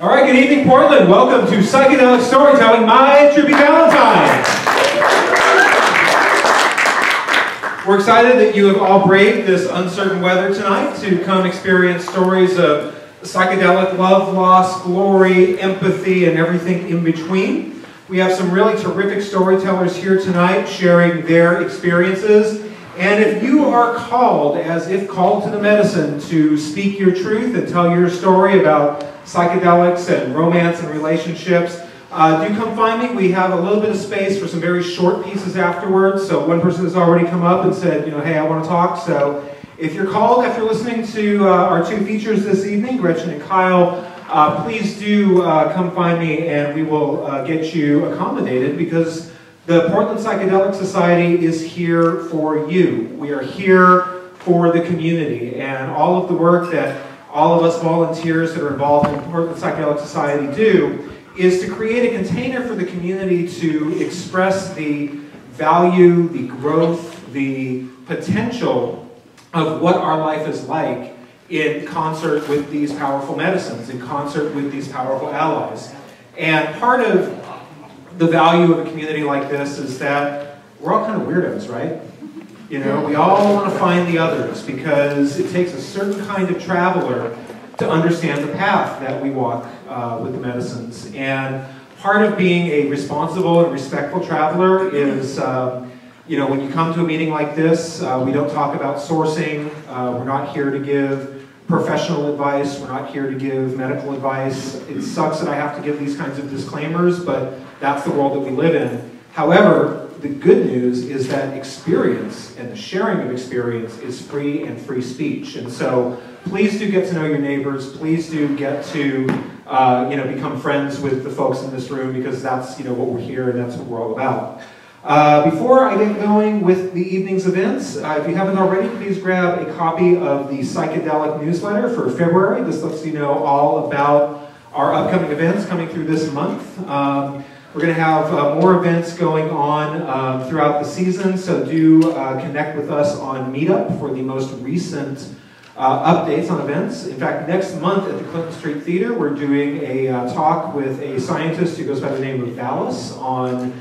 All right, good evening, Portland. Welcome to Psychedelic Storytelling, my Trippy Valentine. We're excited that you have all braved this uncertain weather tonight to come experience stories of psychedelic love, loss, glory, empathy, and everything in between. We have some really terrific storytellers here tonight sharing their experiences. And if you are called, as if called to the medicine, to speak your truth and tell your story about psychedelics and romance and relationships, do come find me. We have a little bit of space for some very short pieces afterwards. So one person has already come up and said, hey, I want to talk. So if you're called after listening to our two features this evening, Gretchen and Kyle, please do come find me and we will get you accommodated, because the Portland Psychedelic Society is here for you. We are here for the community, and all of the work that all of us volunteers that are involved in the Portland Psychedelic Society do is to create a container for the community to express the value, the growth, the potential of what our life is like in concert with these powerful medicines, in concert with these powerful allies. And part of the value of a community like this is that we're all kind of weirdos, right? We all want to find the others, because it takes a certain kind of traveler to understand the path that we walk with the medicines. And part of being a responsible and respectful traveler is, when you come to a meeting like this, we don't talk about sourcing. We're not here to give professional advice. We're not here to give medical advice. It sucks that I have to give these kinds of disclaimers, but that's the world that we live in. However, the good news is that experience and the sharing of experience is free and free speech. And so please do get to know your neighbors. Please do get to become friends with the folks in this room, because that's what we're here and that's what we're all about. Before I get going with the evening's events, if you haven't already, please grab a copy of the Psychedelic newsletter for February. This lets you know all about our upcoming events coming through this month. We're going to have more events going on throughout the season, so do connect with us on Meetup for the most recent updates on events. In fact, next month at the Clinton Street Theater, we're doing a talk with a scientist who goes by the name of Dallas on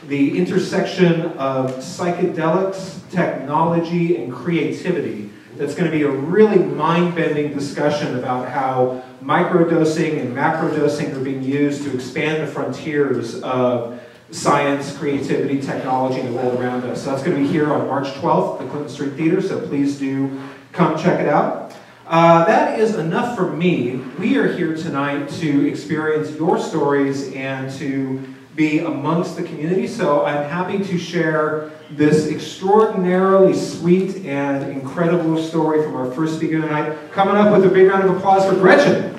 the intersection of psychedelics, technology, and creativity. That's going to be a really mind-bending discussion about how microdosing and macrodosing are being used to expand the frontiers of science, creativity, technology, and the world around us. So that's going to be here on March 12th at the Clinton Street Theater, so please do come check it out. That is enough for me. We are here tonight to experience your stories and to be amongst the community, so I'm happy to share this extraordinarily sweet and incredible story from our first speaker tonight. Coming up with a big round of applause for Gretchen.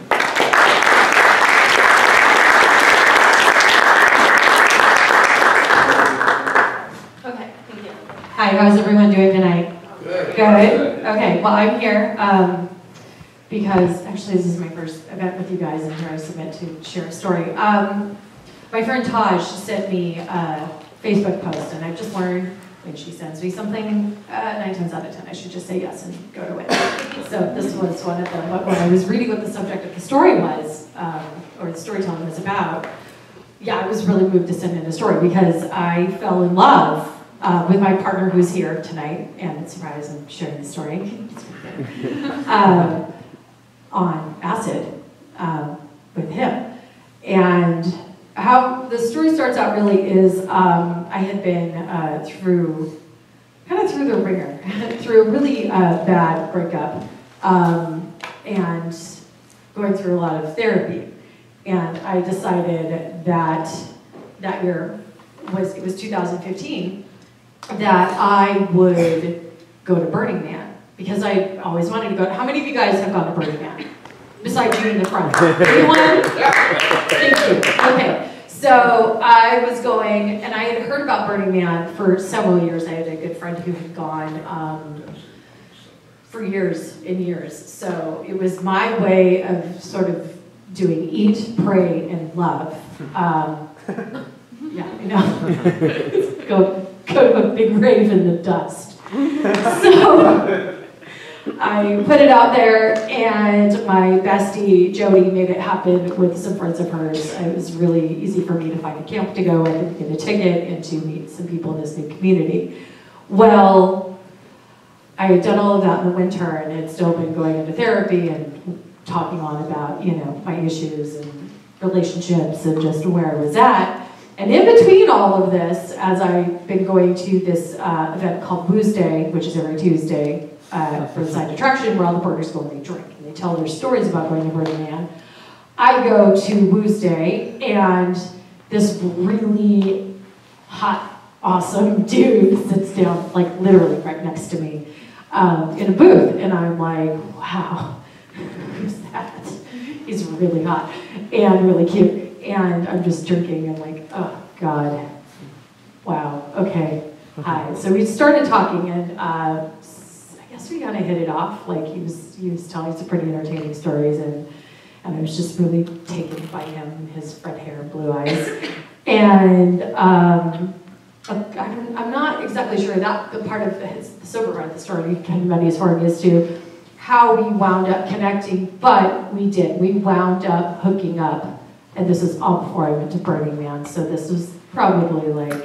Okay, thank you. Hi, how's everyone doing tonight? Good. Good? Okay, well, I'm here because actually this is my first event with you guys, and here I submit to share a story. My friend Taj sent me a Facebook post, and I've just learned when she sends me something, 9 times out of 10, I should just say yes and go to it. So this was one of them. But when I was reading what the subject of the story was, or the storytelling was about, yeah, I was really moved to send in a story, because I fell in love with my partner who's here tonight, and surprise, I'm sharing the story, on acid with him. And how the story starts out really is I had been through the ringer, through a really bad breakup, and going through a lot of therapy. And I decided that year it was 2015, that I would go to Burning Man, because I always wanted to go. How many of you guys have gone to Burning Man? Besides you in the front. Anyone? Thank you. Okay. So I was going, and I had heard about Burning Man for several years. I had a good friend who had gone for years and years. So it was my way of sort of doing eat, pray, and love. Yeah, I know. go to a big rave in the dust. So I put it out there, and my bestie, Jody, made it happen with some friends of hers. It was really easy for me to find a camp to go with and get a ticket and to meet some people in this new community. Well, I had done all of that in the winter and had still been going into therapy and talking on about, my issues and relationships and just where I was at. And in between all of this, as I've been going to this event called Booze Day, which is every Tuesday for the side attraction, where all the burgers go and they drink and they tell their stories about going to Burning Man, I go to Booze Day and this really hot, awesome dude sits down, like literally right next to me in a booth, and I'm like, wow, who's that? He's really hot and really cute. And I'm just drinking and like, oh God, wow, okay, hi. So we started talking and I guess we kind of hit it off. Like he was telling some pretty entertaining stories and I was just really taken by him and his red hair and blue eyes. And I'm not exactly sure that the part of the sober part of the story can be muddy as far as to how we wound up connecting, but we did. We wound up hooking up. And this was all before I went to Burning Man, so this was probably like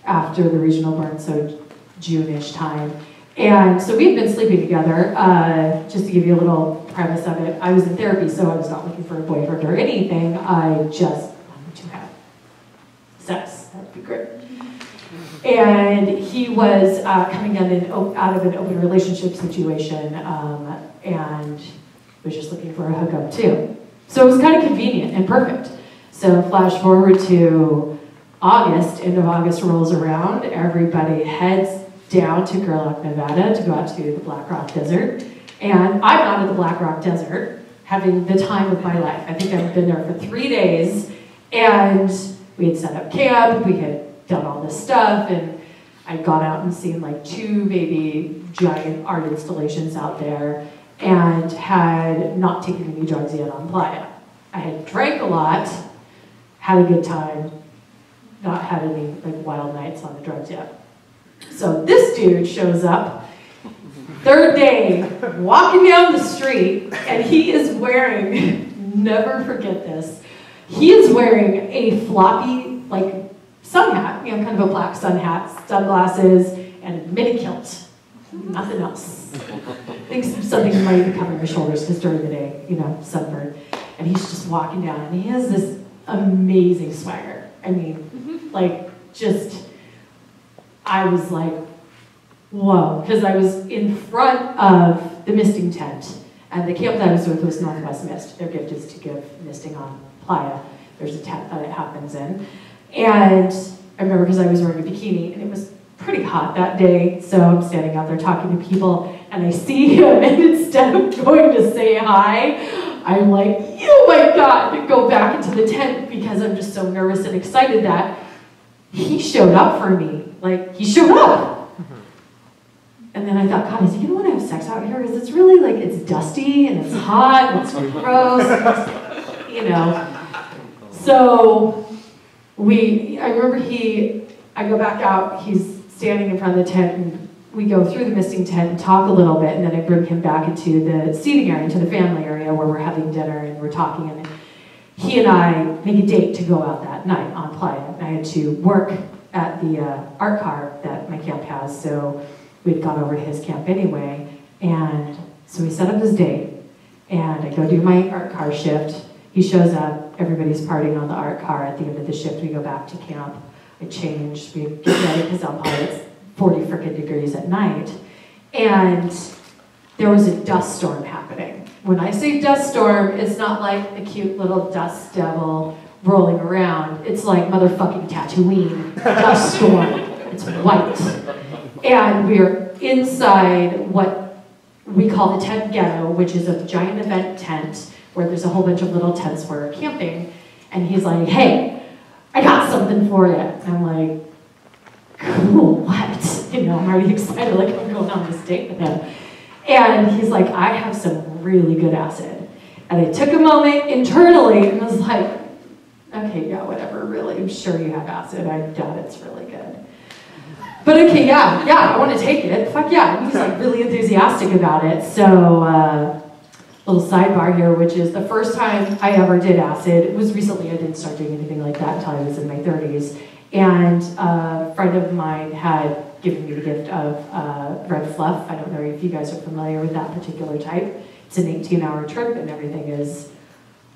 after the regional burn, so June-ish time. And so we had been sleeping together, just to give you a little premise of it. I was in therapy, so I was not looking for a boyfriend or anything. I just wanted to have sex. That would be great. And he was coming out of an open relationship situation and was just looking for a hookup too. So it was kind of convenient and perfect. So flash forward to August, end of August rolls around, everybody heads down to Gerlach, Nevada to go out to the Black Rock Desert. And I'm out at the Black Rock Desert having the time of my life. I think I've been there for 3 days and we had set up camp, we had done all this stuff, and I'd gone out and seen like 2 maybe giant art installations out there and had not taken any drugs yet on Playa. I had drank a lot, had a good time, not had any like wild nights on the drugs yet. So this dude shows up, 3rd day, walking down the street, and he is wearing, never forget this, he is wearing a floppy, like, sun hat, kind of a black sun hat, sunglasses, and a mini kilt. Nothing else. I think something might be covering his shoulders because during the day, sunburn. And he's just walking down, and he has this amazing swagger. I mean, like, just, I was like, whoa. Because I was in front of the misting tent, and the camp that I was with was Northwest Mist. Their gift is to give misting on Playa. There's a tent that it happens in. And I remember because I was wearing a bikini, and it was pretty hot that day, so I'm standing out there talking to people, and I see him, and instead of going to say hi, I'm like, oh my God, go back into the tent because I'm just so nervous and excited that he showed up for me. Like, he showed up. And then I thought, God, is he gonna want to have sex out here? Because it's really like, it's dusty, and it's hot, and it's gross, So I remember I go back out, he's standing in front of the tent, and we go through the misting tent and talk a little bit, and then I bring him back into the seating area, into the family area where we're having dinner and we're talking, and he and I make a date to go out that night on Playa. I had to work at the art car that my camp has, so we'd gone over to his camp anyway, and so we set up this date, and I go do my art car shift. He shows up, everybody's partying on the art car. At the end of the shift, we go back to camp. I change, we get ready because it's 40 frickin' degrees at night. And there was a dust storm happening. When I say dust storm, it's not like the cute little dust devil rolling around. It's like motherfucking Tatooine dust storm. It's white. And we're inside what we call the tent ghetto, which is a giant event tent where there's a whole bunch of little tents where we're camping. And he's like, hey, I got something for you. And I'm like, cool, what? I'm already excited, like I'm going on this date with him. And he's like, I have some really good acid. And I took a moment internally and was like, okay, yeah, whatever, really, I'm sure you have acid. I doubt it's really good. But okay, yeah, I want to take it. Fuck yeah. And he's like really enthusiastic about it. So little sidebar here, which is the first time I ever did acid. It was recently. I didn't start doing anything like that until I was in my 30s. And a friend of mine had given me the gift of red fluff. I don't know if you guys are familiar with that particular type. It's an 18-hour trip, and everything is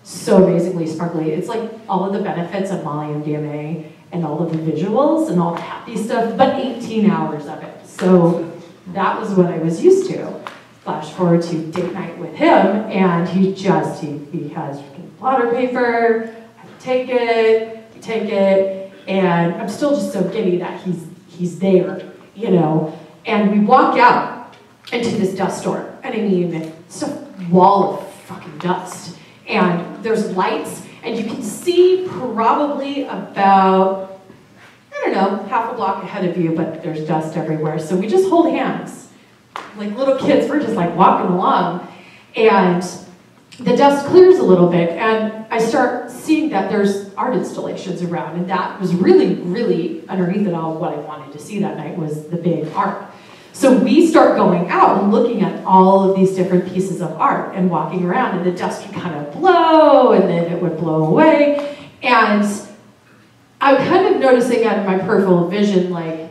so amazingly sparkly. It's like all of the benefits of Molly MDMA and all of the visuals and all the happy stuff, but 18 hours of it. So that was what I was used to. Flash forward to date night with him, and he has blotter paper. I take it, and I'm still just so giddy that he's there, you know. And we walk out into this dust storm, and I mean, it's a wall of fucking dust, and there's lights, and you can see probably about, I don't know, half a block ahead of you, but there's dust everywhere. So we just hold hands. Like little kids, we're just like walking along, and the dust clears a little bit, and I start seeing that there's art installations around, and that was really, really underneath it all. What I wanted to see that night was the big art. So we start going out and looking at all of these different pieces of art and walking around, and the dust would kind of blow, and then it would blow away, and I'm kind of noticing out of my peripheral vision, like,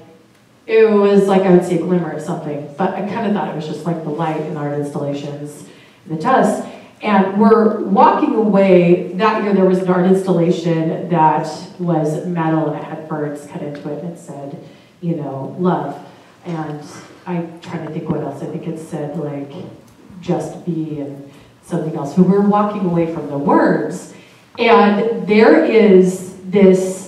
it was like I would see a glimmer of something, but I kind of thought it was just like the light in art installations, the dust. And we're walking away. That year there was an art installation that was metal, and it had birds cut into it, and it said, you know, love. And I'm trying to think what else. I think it said like, just be, and something else. But we're walking away from the words, and there is this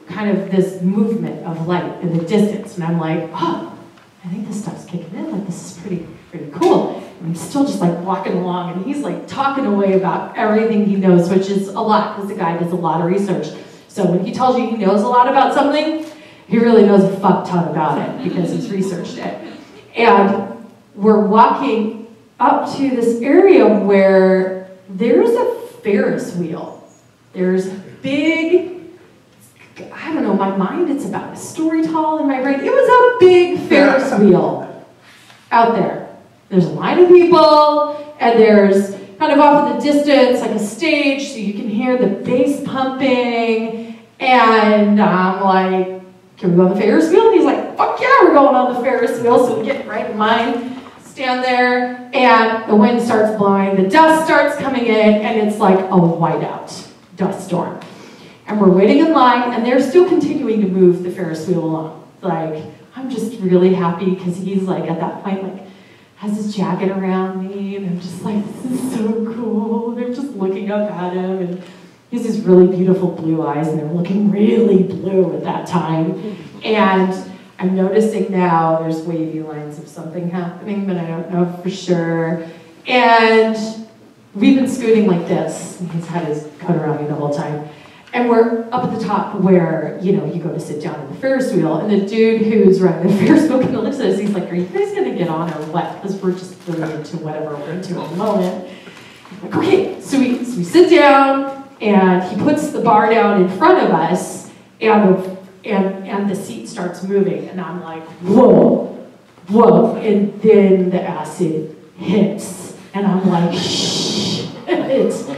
kind of this movement of light in the distance, and I'm like, oh, I think this stuff's kicking in, like this is pretty cool. And I'm still just like walking along, and he's like talking away about everything he knows, which is a lot, because the guy does a lot of research. So when he tells you he knows a lot about something, he really knows a fuck ton about it, because he's researched it. And we're walking up to this area where there's a Ferris wheel. There's big, I don't know, in my mind it's about a story tall in my brain. It was a big Ferris wheel out there. There's a line of people, and there's kind of off in the distance like a stage, so you can hear the bass pumping, and I'm like, can we go on the Ferris wheel? And he's like, fuck yeah, we're going on the Ferris wheel. So we get right in line, stand there, and the wind starts blowing, the dust starts coming in, and it's like a whiteout dust storm. And we're waiting in line, and they're still continuing to move the Ferris wheel along. Like, I'm just really happy, because he's like, at that point, like, has his jacket around me, and I'm just like, this is so cool. They're just looking up at him, and he has these really beautiful blue eyes, and they're looking really blue at that time. And I'm noticing now there's wavy lines of something happening, but I don't know for sure. And we've been scooting like this, and he's had his coat around me the whole time. And we're up at the top where, you know, you go to sit down in the Ferris wheel, and the dude who's running the Ferris wheel kind of looks at us, he's like, are you guys going to get on or what? Because we're just really into whatever we're into at the moment. I'm like, okay, so we sit down, and he puts the bar down in front of us, and the seat starts moving, and I'm like, whoa, whoa, and then the acid hits, and I'm like, shh, it's,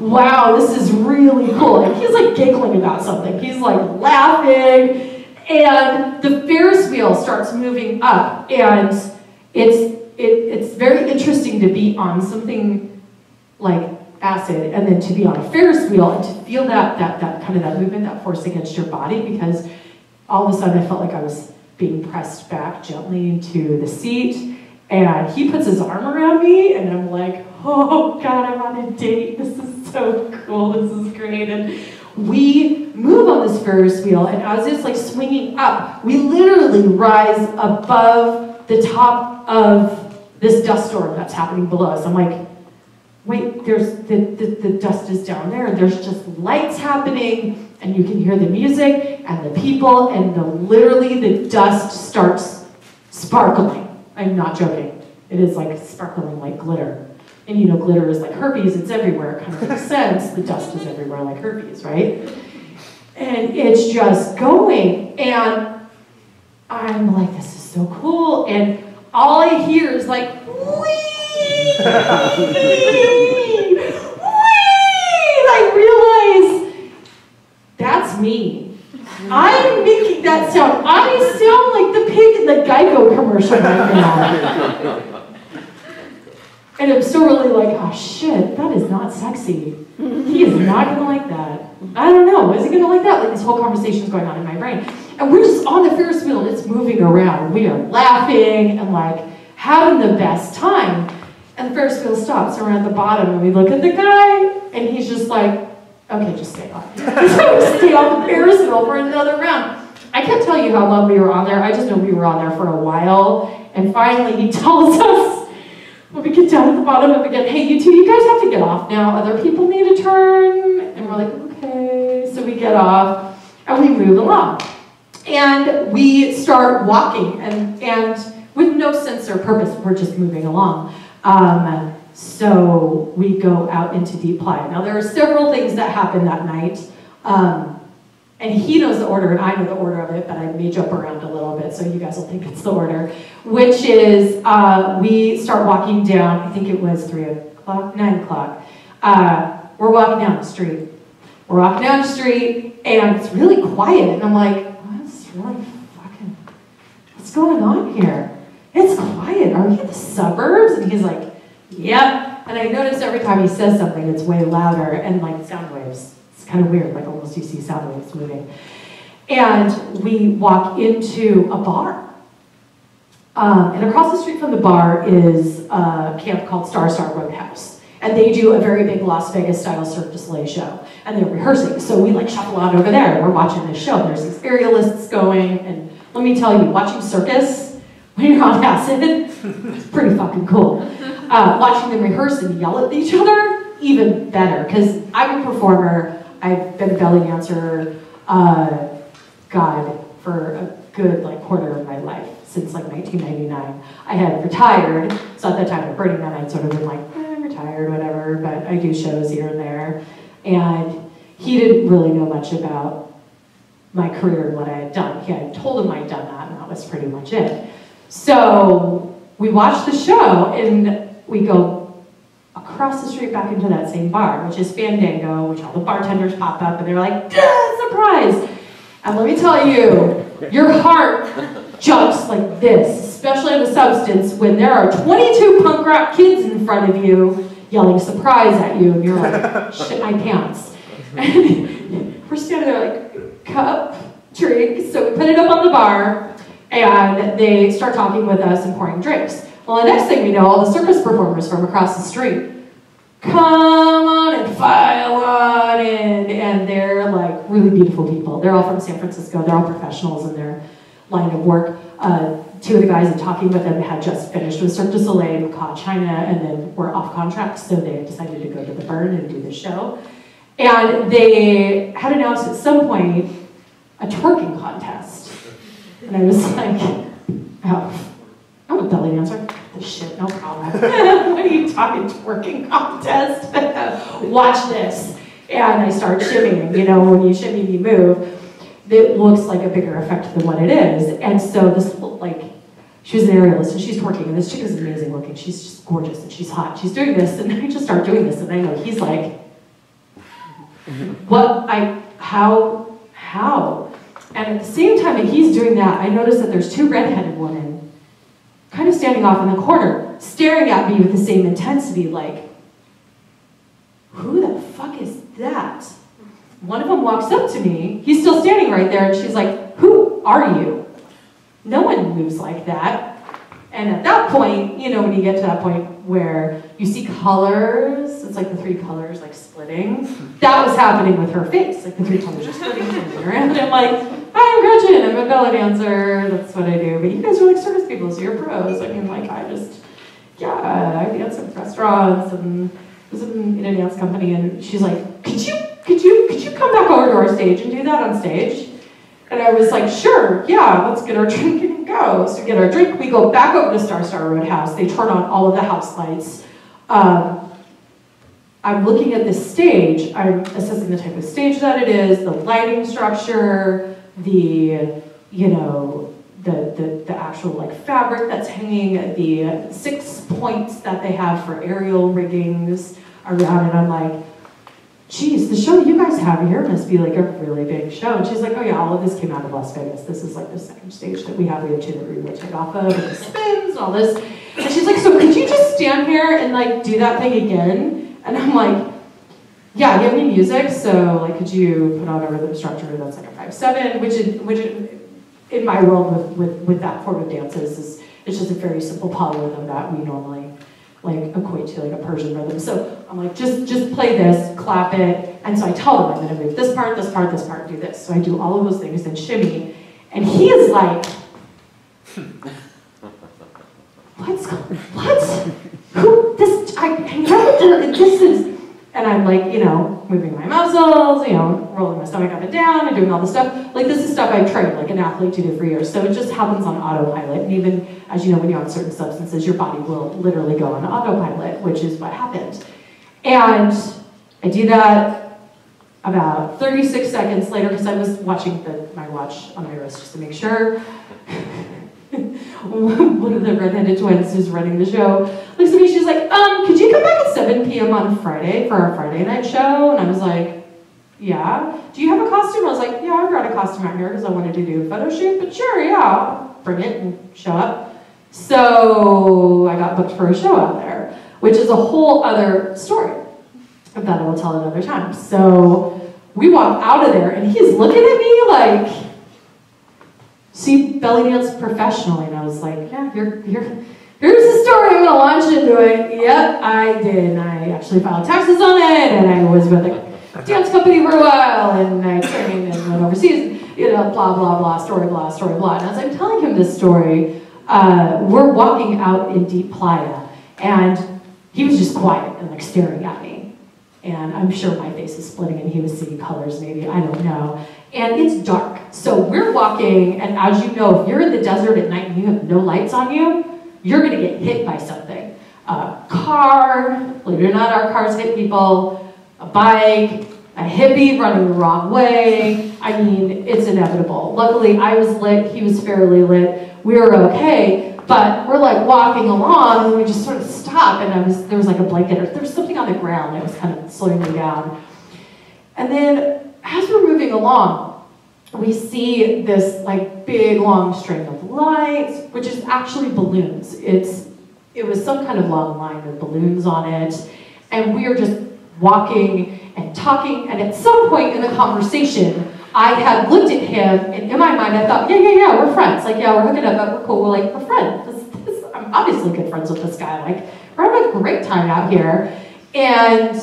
wow, this is really cool. And he's like giggling about something. He's like laughing, and the Ferris wheel starts moving up, and it's very interesting to be on something like acid, and then to be on a Ferris wheel, and to feel that kind of that movement, that force against your body, because all of a sudden I felt like I was being pressed back gently into the seat, and he puts his arm around me, and I'm like, oh God, I'm on a date. This is so cool. This is great. And we move on this Ferris wheel, and as it's like swinging up, we literally rise above the top of this dust storm that's happening below us. I'm like, wait, there's the dust is down there, and there's just lights happening, and you can hear the music and the people, and literally the dust starts sparkling. I'm not joking. It is like sparkling like glitter. And you know, glitter is like herpes, it's everywhere. It kind of makes sense. The dust is everywhere like herpes, right? And it's just going, and I'm like, this is so cool. And all I hear is like, wee! I realize that's me. I'm making that sound. I sound like the pig in the Geico commercial right now. And I'm still really like, oh shit, that is not sexy. He is not gonna like that. I don't know, is he gonna like that? Like this whole conversation's going on in my brain. And we're just on the Ferris wheel and it's moving around. We are laughing and like having the best time. And the Ferris wheel stops and we're at the bottom and we look at the guy and he's just like, okay, just stay on. So stay on the Ferris wheel for another round. I can't tell you how long we were on there. I just know we were on there for a while. And finally he tells us, when we get down at the bottom of it again, hey, you two, you guys have to get off now. Other people need a turn. And we're like, okay. So we get off and we move along. And we start walking and with no sense or purpose, we're just moving along. So we go out into Deep Playa. Now there are several things that happen that night. And he knows the order and I know the order of it, but I may jump around a little bit so you guys will think it's the order. Which is, we start walking down, I think it was 9 o'clock. We're walking down the street. We're walking down the street and it's really quiet. And I'm like, what's going on here? It's quiet. Are we in the suburbs? And he's like, yep. And I notice every time he says something, it's way louder and like sound waves. It's kind of weird, like almost you see sound waves moving. And we walk into a bar. And across the street from the bar is a camp called Star Roadhouse. And they do a very big Las Vegas style Cirque du Soleil show. And they're rehearsing. So we like shuffle on over there and we're watching this show. There's these aerialists going. And let me tell you, watching circus when you're on acid, it's pretty fucking cool. Watching them rehearse and yell at each other, even better. Because I'm a performer. I've been a belly dancer, for a good quarter of my life, since 1999. I had retired, so at that time at Burning Man, I'd sort of been like, I'm retired, whatever, but I do shows here and there. And he didn't really know much about my career and what I had done. I had told him I'd done that, and that was pretty much it. So we watched the show, and we go across the street back into that same bar, which is Fandango, which all the bartenders pop up, and they're like, surprise! And let me tell you, your heart jumps like this, especially on a substance, when there are 22 punk rock kids in front of you yelling surprise at you, and you're like, shit my pants. And we're standing there like, cup, drink, so we put it up on the bar, and they start talking with us and pouring drinks. Well, the next thing we know, all the circus performers from across the street come on and file on in, and they're like really beautiful people. They're all from San Francisco. They're all professionals in their line of work. Two of the guys I'm talking with them had just finished with Cirque du Soleil in Macau, China, and then were off contract, so they decided to go to the Burn and do the show. And they had announced at some point a twerking contest. And I was like, oh, I'm a belly dancer. This shit, no problem. What are you talking, twerking contest? Watch this. And I start shimmying. You know, when you shimmy, you move. It looks like a bigger effect than what it is. And so this, she was an aerialist and she's twerking, and this chick is amazing looking. She's just gorgeous and she's hot. She's doing this, and I just start doing this, and I know he's like, what? How? And at the same time that he's doing that, I notice that there's two redheaded women kind of standing off in the corner, staring at me with the same intensity, like, who the fuck is that? One of them walks up to me, he's still standing right there, and she's like, who are you? No one moves like that. And at that point, you know, when you get to that point where you see colors, it's like the three colors like splitting. That was happening with her face, like the three colors are splitting, turning around. And I'm like, hi, I'm Gretchen, I'm a belly dancer, that's what I do. But you guys are like circus people, so you're pros. I mean, like, I dance in restaurants and was in a dance company. And she's like, could you come back over to our stage and do that on stage? And I was like, sure, yeah, let's get our drink and go. So we get our drink, we go back over to Star Roadhouse. They turn on all of the house lights. I'm looking at this stage. I'm assessing the type of stage that it is, the lighting structure, the the actual like fabric that's hanging, the 6 points that they have for aerial riggings around, and I'm like, geez, the show you guys have here must be like a really big show. And she's like, oh yeah, all of this came out of Las Vegas. This is like the second stage that we have. We have two that we rotate off of, and the spins and all this. And she's like, so could you just stand here and like do that thing again? And I'm like, yeah, give me music. So like, could you put on a rhythm structure that's like a 5/7, which in my world with that form of dances is it's just a very simple polyrhythm that we normally like equate to like a Persian rhythm. So I'm like, just play this, clap it. And so I tell them I'm gonna move this part, this part, this part, do this. So I do all of those things and shimmy. And he is like, what? Who, this, I know this is, and I'm like, you know, moving my muscles, you know, rolling my stomach up and down and doing all this stuff. Like this is stuff I've trained like an athlete to do for years. So it just happens on autopilot. And even, as you know, when you're on certain substances, your body will literally go on autopilot, which is what happened. And I do that about 36 seconds later, because I was watching my watch on my wrist just to make sure. One of the redheaded twins who's running the show looks at me, she's like, could you come back at 7 p.m. on Friday for our Friday night show? And I was like, yeah. Do you have a costume? I was like, yeah, I brought a costume out here because I wanted to do a photo shoot, but sure, yeah, I'll bring it and show up. So I got booked for a show out there, which is a whole other story that I will tell another time. So we walk out of there and he's looking at me like, so you belly dance professionally? And I was like, yeah, here's the story, I'm gonna launch into it. Yep, I did, and I actually filed taxes on it, and I was with a dance company for a while, and I trained and went overseas, you know, blah, blah, blah, story, blah, story, blah. And as I'm telling him this story, we're walking out in Deep Playa, and he was just quiet and like staring at me. And I'm sure my face is splitting and he was seeing colors maybe, I don't know. And it's dark. So we're walking, and as you know, if you're in the desert at night and you have no lights on you, you're gonna get hit by something. A car, believe it or not, our cars hit people, a bike, a hippie running the wrong way. I mean, it's inevitable. Luckily, I was lit, he was fairly lit, we were okay, but we're like walking along and we just sort of stop, and there was like a blanket or there was something on the ground that was kind of slowing me down. And then as we're moving along, we see this like big long string of lights, which is actually balloons. It was some kind of long line with balloons on it, and we are just walking and talking, and at some point in the conversation, I had looked at him, and in my mind I thought, yeah, we're friends. Like, yeah, we're hooking up, we're cool, we're like, we're friends. I'm obviously good friends with this guy. Like, we're having a great time out here. And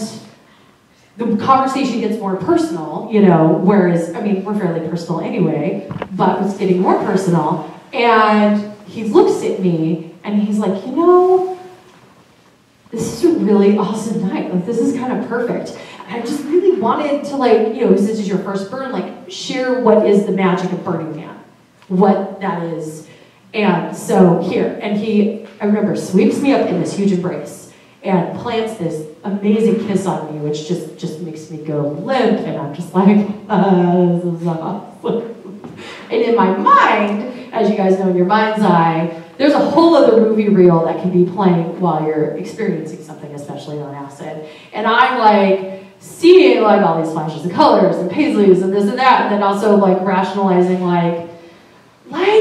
the conversation gets more personal, you know, whereas, I mean, we're fairly personal anyway, but it's getting more personal. And he looks at me and he's like, you know, this is a really awesome night. Like, this is kind of perfect. And I just really wanted to, like, you know, this is your first burn, like, share what is the magic of Burning Man, what that is. And so here, and he, I remember, sweeps me up in this huge embrace and plants this amazing kiss on me, which just makes me go limp, and I'm just like, this is awesome. And in my mind, as you guys know, in your mind's eye, there's a whole other movie reel that can be playing while you're experiencing something, especially on acid. And I'm like seeing like all these flashes of colors and paisleys and this and that, and then also like rationalizing like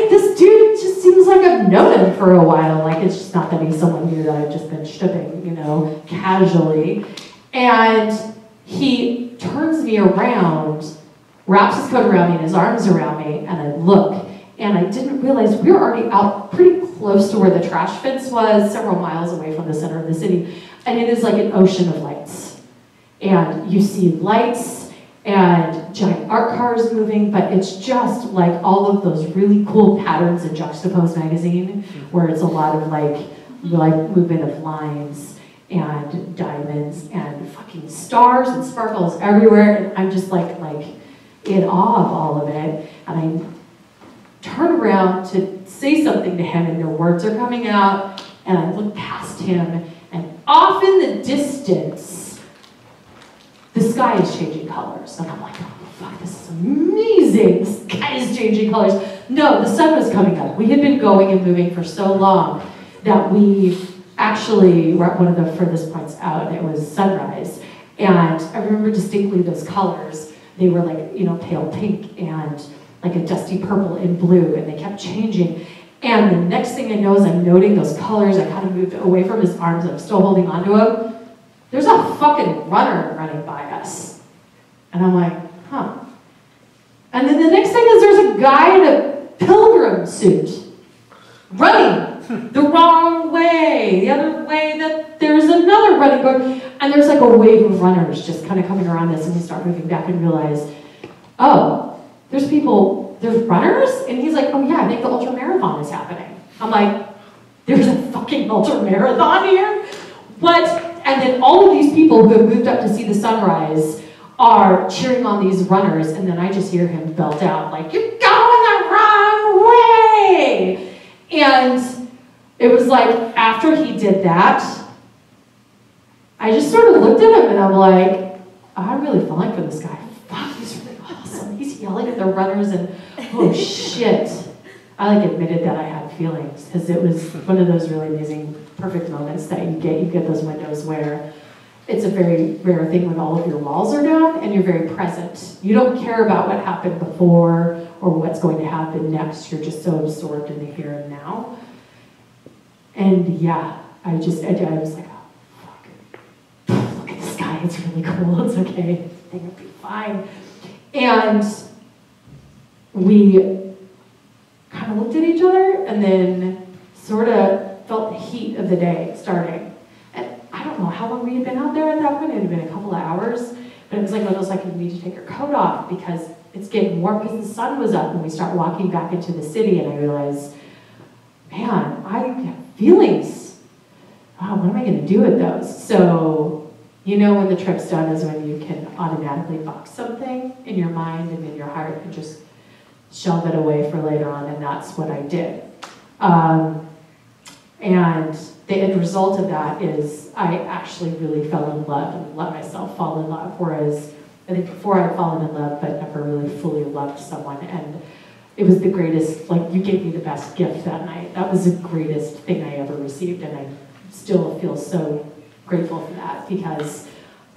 this dude just seems like I've known him for a while. Like, it's just not that he's someone new that I've just been shipping, you know, casually. And he turns me around, wraps his coat around me and his arms around me, and I look, and I didn't realize we were already out pretty close to where the trash fence was, several miles away from the center of the city, and it is like an ocean of lights. And you see lights and giant art cars moving, but it's just like all of those really cool patterns in Juxtaposed magazine, where it's a lot of like movement of lines and diamonds and fucking stars and sparkles everywhere, and I'm just like in awe of all of it. And I turn around to say something to him, and no words are coming out, and I look past him, and off in the distance, the sky is changing colors. And I'm like, oh fuck, this is amazing. The sky is changing colors. No, the sun was coming up. We had been going and moving for so long that we actually were at one of the furthest points out, and it was sunrise. And I remember distinctly those colors. They were like, you know, pale pink and like a dusty purple and blue, and they kept changing. And the next thing I know is I'm noting those colors. I kind of moved away from his arms. I'm still holding onto him. There's a fucking runner running by us. And I'm like, huh. And then the next thing is there's a guy in a pilgrim suit running the wrong way, the other way that there's another running going. And there's like a wave of runners just kind of coming around us, and we start moving back and realize, oh, there's people, there's runners? And he's like, oh yeah, I think the ultra marathon is happening. I'm like, there's a fucking ultra marathon here? What? And then all of these people who have moved up to see the sunrise are cheering on these runners, and then I just hear him belt out, like, you're going the wrong way! And it was like, after he did that, I just sort of looked at him and I'm like, I'm really falling for this guy. Fuck, he's really awesome. He's yelling at the runners and, oh shit. I like admitted that I had feelings, because it was one of those really amazing, perfect moments that you get. You get those windows where it's a very rare thing when all of your walls are down and you're very present. You don't care about what happened before or what's going to happen next. You're just so absorbed in the here and now. And yeah, I was like, oh, fuck. Look at this guy. It's really cool. It's okay. Everything will be fine. And we kind of looked at each other and then sort of felt the heat of the day starting. And I don't know how long we had been out there at that point. It had been a couple of hours, but it was like one of those, like, you need to take your coat off because it's getting warm, because the sun was up, and we start walking back into the city, and I realized, man, I have feelings. Wow, what am I going to do with those? So, you know, when the trip's done is when you can automatically box something in your mind and in your heart and just shelve it away for later on, and that's what I did. And the end result of that is I actually really fell in love and let myself fall in love, whereas I think before I'd fallen in love but never really fully loved someone. And it was the greatest, like, you gave me the best gift that night. That was the greatest thing I ever received, and I still feel so grateful for that, because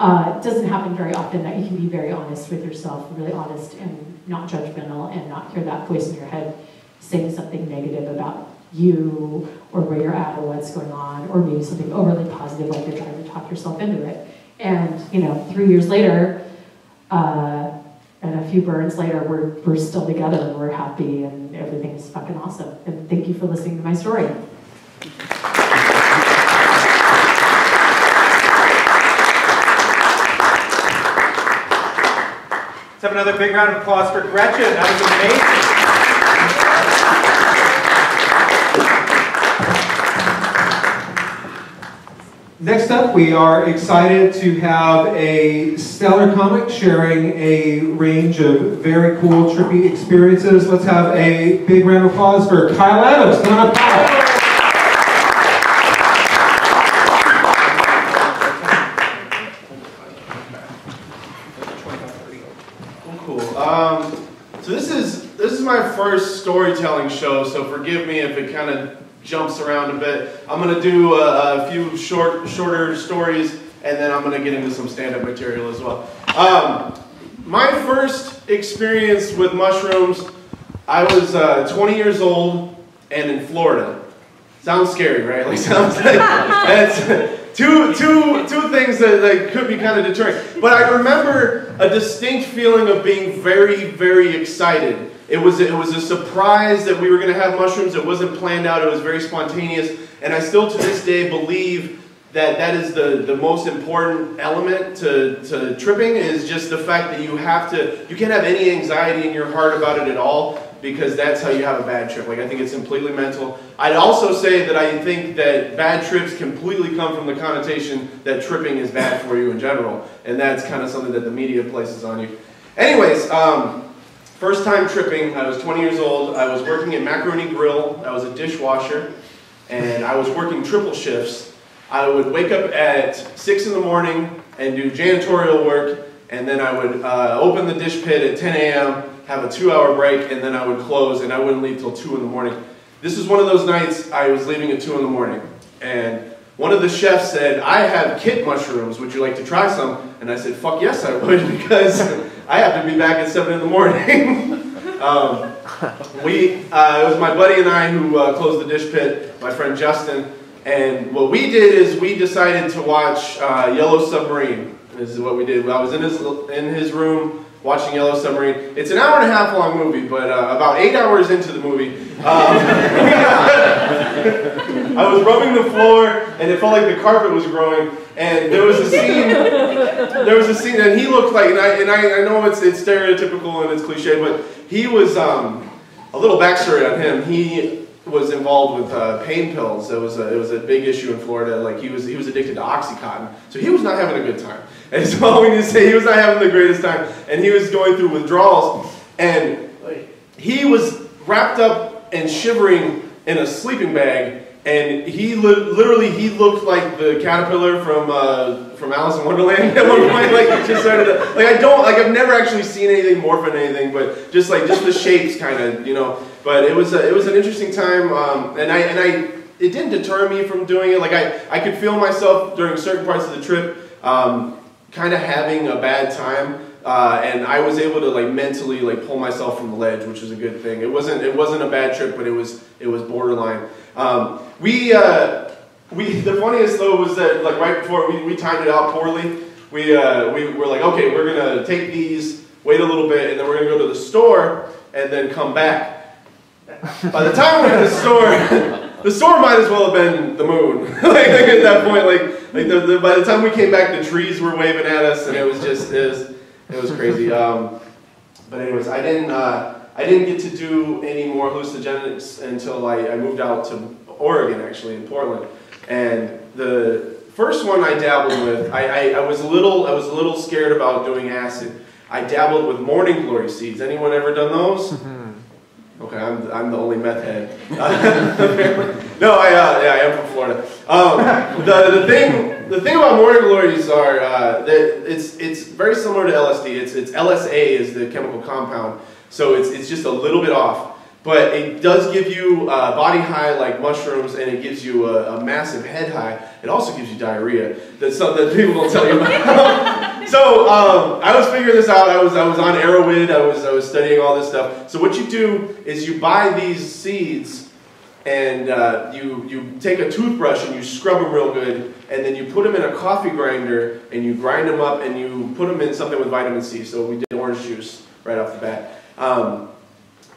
it doesn't happen very often that you can be very honest with yourself, really honest and not judgmental, and not hear that voice in your head saying something negative about you or where you're at or what's going on, or maybe something overly positive like you're trying to talk yourself into it. And, you know, 3 years later, and a few burns later, we're still together and we're happy and everything's fucking awesome. And thank you for listening to my story. Let's have another big round of applause for Gretchen. That was amazing. Next up, we are excited to have a stellar comic sharing a range of very cool, trippy experiences. Let's have a big round of applause for Kyle Adams. Come on up, Kyle. So this is my first storytelling show, so forgive me if it kind of jumps around a bit. I'm going to do a few shorter stories, and then I'm going to get into some stand-up material as well. My first experience with mushrooms, I was 20 years old and in Florida. Sounds scary, right? Like, sounds like that's two things that could be kind of deterring. But I remember a distinct feeling of being very, very excited. It was a surprise that we were going to have mushrooms. It wasn't planned out. It was very spontaneous. And I still to this day believe that is the most important element to tripping, is just the fact that you can't have any anxiety in your heart about it at all, because that's how you have a bad trip. Like, I think it's completely mental. I'd also say that I think that bad trips completely come from the connotation that tripping is bad for you in general. And that's kind of something that the media places on you. Anyways, first time tripping, I was 20 years old. I was working at Macaroni Grill. I was a dishwasher, and I was working triple shifts. I would wake up at 6 in the morning and do janitorial work, and then I would open the dish pit at 10 a.m., have a 2-hour break, and then I would close, and I wouldn't leave till 2 in the morning. This is one of those nights I was leaving at 2 in the morning, and one of the chefs said, I have kit mushrooms, would you like to try some? And I said, fuck yes I would, because I have to be back at 7 in the morning. It was my buddy and I who closed the dish pit, my friend Justin, and what we did is we decided to watch Yellow Submarine. This is what we did. I was in his room watching Yellow Submarine. It's an hour and a half long movie, but about 8 hours into the movie, I was rubbing the floor, and it felt like the carpet was growing. And there was a scene. And he looked like, and I know it's stereotypical and it's cliche, but he was a little backstory on him. He was involved with pain pills. It was a big issue in Florida. Like he was addicted to OxyContin, so he was not having a good time. And so all we need to say, he was not having the greatest time, and he was going through withdrawals, and he was wrapped up and shivering in a sleeping bag. And he literally looked like the caterpillar from Alice in Wonderland at one point. Like he just started to, I've never actually seen anything morph into anything, but just the shapes kind of, you know. But it was an interesting time, and it didn't deter me from doing it. Like I could feel myself during certain parts of the trip, kind of having a bad time. And I was able to mentally pull myself from the ledge, which was a good thing. It wasn't a bad trip, but it was borderline. The funniest though was that right before we timed it out poorly, we were like, okay, we're gonna take these, wait a little bit, and then we're gonna go to the store and then come back. By the time we were at the store might as well have been the moon. At that point, by the time we came back, the trees were waving at us, and it was crazy. But anyways, I didn't get to do any more hallucinogenics until I moved out to Oregon, actually, in Portland. And the first one I dabbled with, I was a little scared about doing acid. I dabbled with morning glory seeds. Anyone ever done those? Okay, I'm the only meth head. No, I am from Florida. The thing about morning glories are that it's very similar to LSD. It's LSA is the chemical compound, so it's just a little bit off. But it does give you a body high like mushrooms, and it gives you a massive head high. It also gives you diarrhea. That's something that people don't tell you about. So I was figuring this out. I was on Arrowhead. I was studying all this stuff. So what you do is you buy these seeds, and you take a toothbrush and you scrub them real good, and then you put them in a coffee grinder and you grind them up and you put them in something with vitamin C. So we did orange juice right off the bat.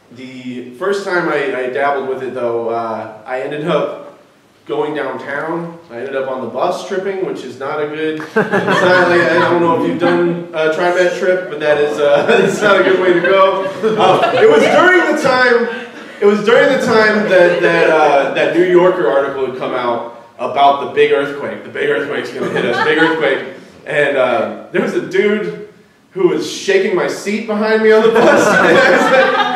The first time I dabbled with it, though, I ended up going downtown. I ended up on the bus tripping, which is not a good. I don't know if you've done tried that trip, but that is it's not a good way to go. It was during the time. It was during the time that New Yorker article had come out about the big earthquake. The big earthquake's going to hit us. Big earthquake, and there was a dude who was shaking my seat behind me on the bus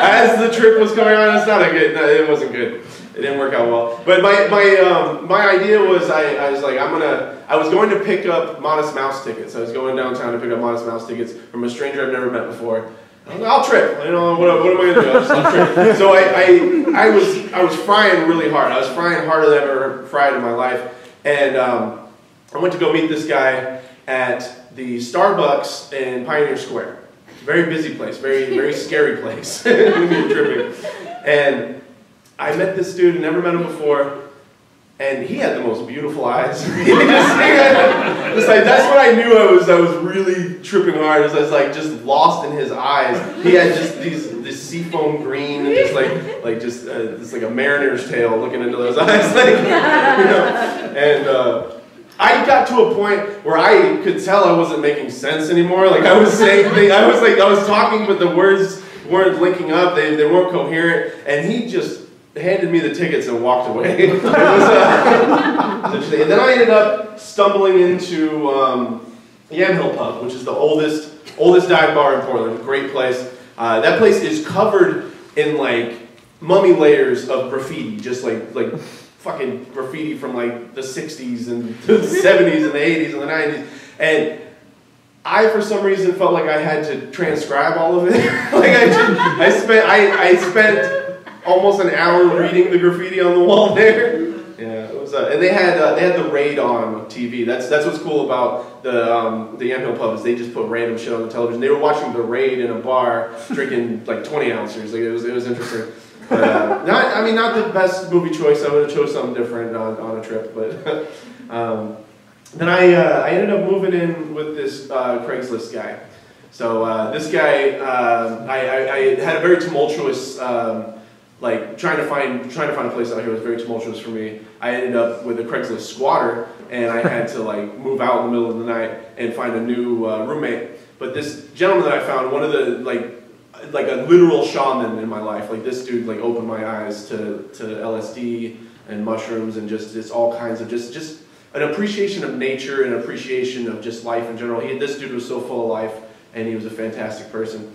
as the trip was going on. It's not a good. No, it wasn't good. It didn't work out well. But my idea was I was like I was going to pick up Modest Mouse tickets. I was going downtown to pick up Modest Mouse tickets from a stranger I've never met before. I'll trip. You know what am I going to do? I'll trip. So I was frying really hard. I was frying harder than I've ever fried in my life, and I went to go meet this guy at the Starbucks in Pioneer Square. Very busy place, very scary place when you're tripping. And I met this dude, never met him before, and he had the most beautiful eyes. That's what I knew I was really tripping hard. I was just lost in his eyes. He had just this seafoam green, and just like a mariner's tail looking into those eyes, And I got to a point where I could tell I wasn't making sense anymore. I was saying things, I was talking, but the words weren't linking up. They weren't coherent, and he just handed me the tickets and walked away. It was interesting. And then I ended up stumbling into Yamhill Pub, which is the oldest dive bar in Portland. Great place. That place is covered in mummy layers of graffiti, just like fucking graffiti from the 60s and the 70s and the 80s and the 90s. And I, for some reason, felt like I had to transcribe all of it. Like I spent almost an hour reading the graffiti on the wall there. Yeah, it was. And they had the Raid on TV. That's what's cool about the Yamhill pub is they just put random shit on the television. They were watching the Raid in a bar, drinking like 20 ounces. Like it was interesting. But, not the best movie choice. I would have chose something different on a trip, but. Then I ended up moving in with this Craigslist guy. So this guy, I had a very tumultuous, like trying to find a place out here was very tumultuous for me. I ended up with a Craigslist squatter, and I had to like move out in the middle of the night and find a new roommate. But this gentleman that I found, one of the like a literal shaman in my life. Like this dude like opened my eyes to LSD and mushrooms and just all kinds of just an appreciation of nature and an appreciation of just life in general. This dude was so full of life, and he was a fantastic person.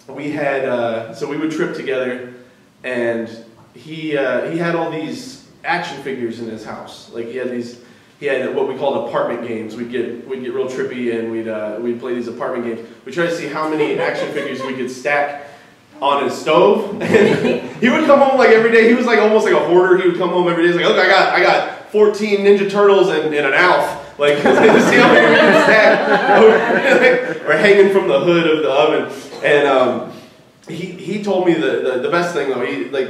We had so we would trip together, and he had all these action figures in his house. Like he had what we called apartment games. We'd get real trippy, and we'd play these apartment games. We tried to see how many action figures we could stack on his stove. And he would come home like every day. He was like almost like a hoarder. He would come home every day. He's like, look, I got 14 Ninja Turtles and an Alf. Like, see how many we can stack. Or hanging from the hood of the oven. And he told me the best thing though.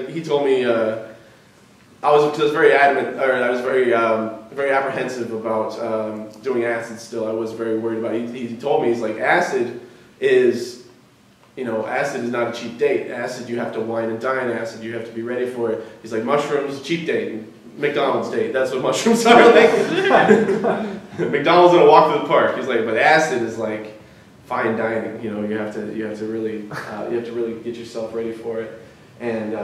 He told me I was very adamant, or I was very apprehensive about doing acid. Still, I was very worried about it. He told me, he's like, acid is not a cheap date. Acid, you have to wine and dine. Acid, you have to be ready for it. He's like, mushrooms, cheap date. McDonald's date. That's what mushrooms are like. McDonald's in a walk through the park. He's like, but acid is like fine dining. You have to really get yourself ready for it. And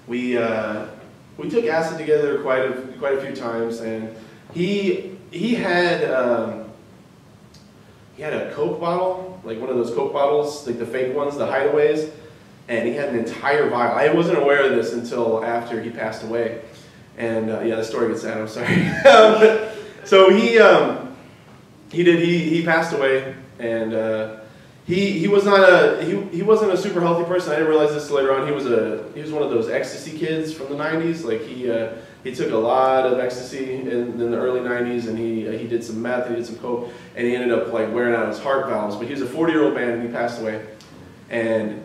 we took acid together quite a few times. And he had a Coke bottle, like one of those Coke bottles, like the fake ones, the hideaways. And he had an entire vial. I wasn't aware of this until after he passed away. And yeah, the story gets sad. I'm sorry. So he passed away, and he wasn't a super healthy person. I didn't realize this later on. He was one of those ecstasy kids from the '90s. Like he took a lot of ecstasy in the early '90s, and he did some meth, he did some coke, and he ended up like wearing out his heart valves. But he was a 40-year-old man, and he passed away. And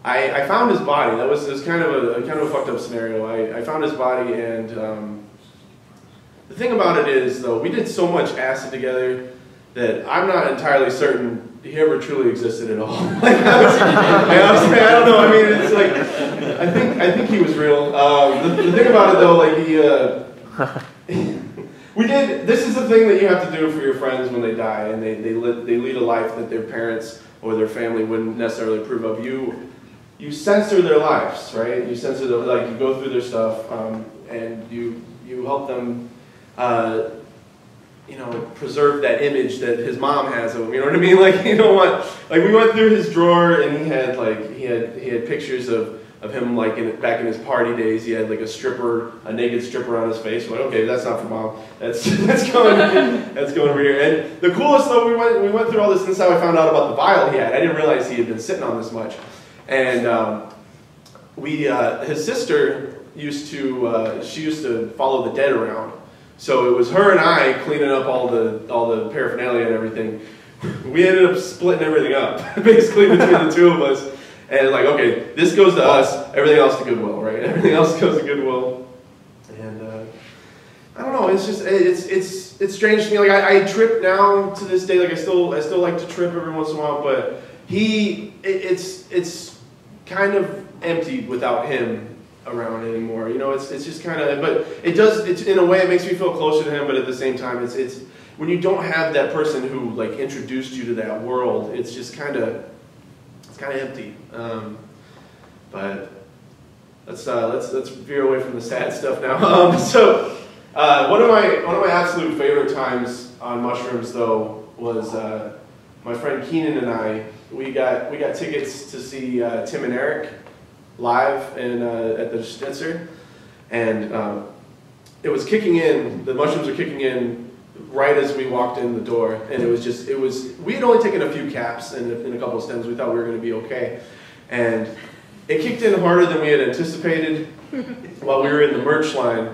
I found his body. It was kind of a fucked up scenario. I found his body, and the thing about it is, though, we did so much acid together that I'm not entirely certain he ever truly existed at all. Like, I don't know. I mean, it's like I think he was real. The thing about it, though, like we did. This is the thing that you have to do for your friends when they die, and they lead a life that their parents or their family wouldn't necessarily approve of. You censor their lives, right? You censor them, like you go through their stuff, and you help them, preserve that image that his mom has of him. You know what I mean? Like like we went through his drawer, and he had pictures of him like back in his party days. He had like a naked stripper on his face. Like, okay, that's not for mom. That's going over here. And the coolest though, we went through all this, and this is how I found out about the vial he had. I didn't realize he had been sitting on this much. And his sister used to follow the dead around. So it was her and I cleaning up all the paraphernalia and everything. We ended up splitting everything up, basically between the two of us. And like, okay, this goes to us, everything else to Goodwill, right? Everything else goes to Goodwill. And I don't know, it's just it's strange to me. Like I trip now to this day. Like I still like to trip every once in a while, but it's kind of empty without him around anymore. It's just kind of, but it's in a way it makes me feel closer to him, but at the same time it's when you don't have that person who like introduced you to that world, it's just kind of empty. But let's veer away from the sad stuff now. So one of my absolute favorite times on mushrooms though was my friend Keenan and I. We got tickets to see Tim and Eric live at the Schnitzer, and it was kicking in. The mushrooms were kicking in right as we walked in the door, and we had only taken a few caps and a couple of stems. We thought we were going to be okay, and it kicked in harder than we had anticipated while we were in the merch line.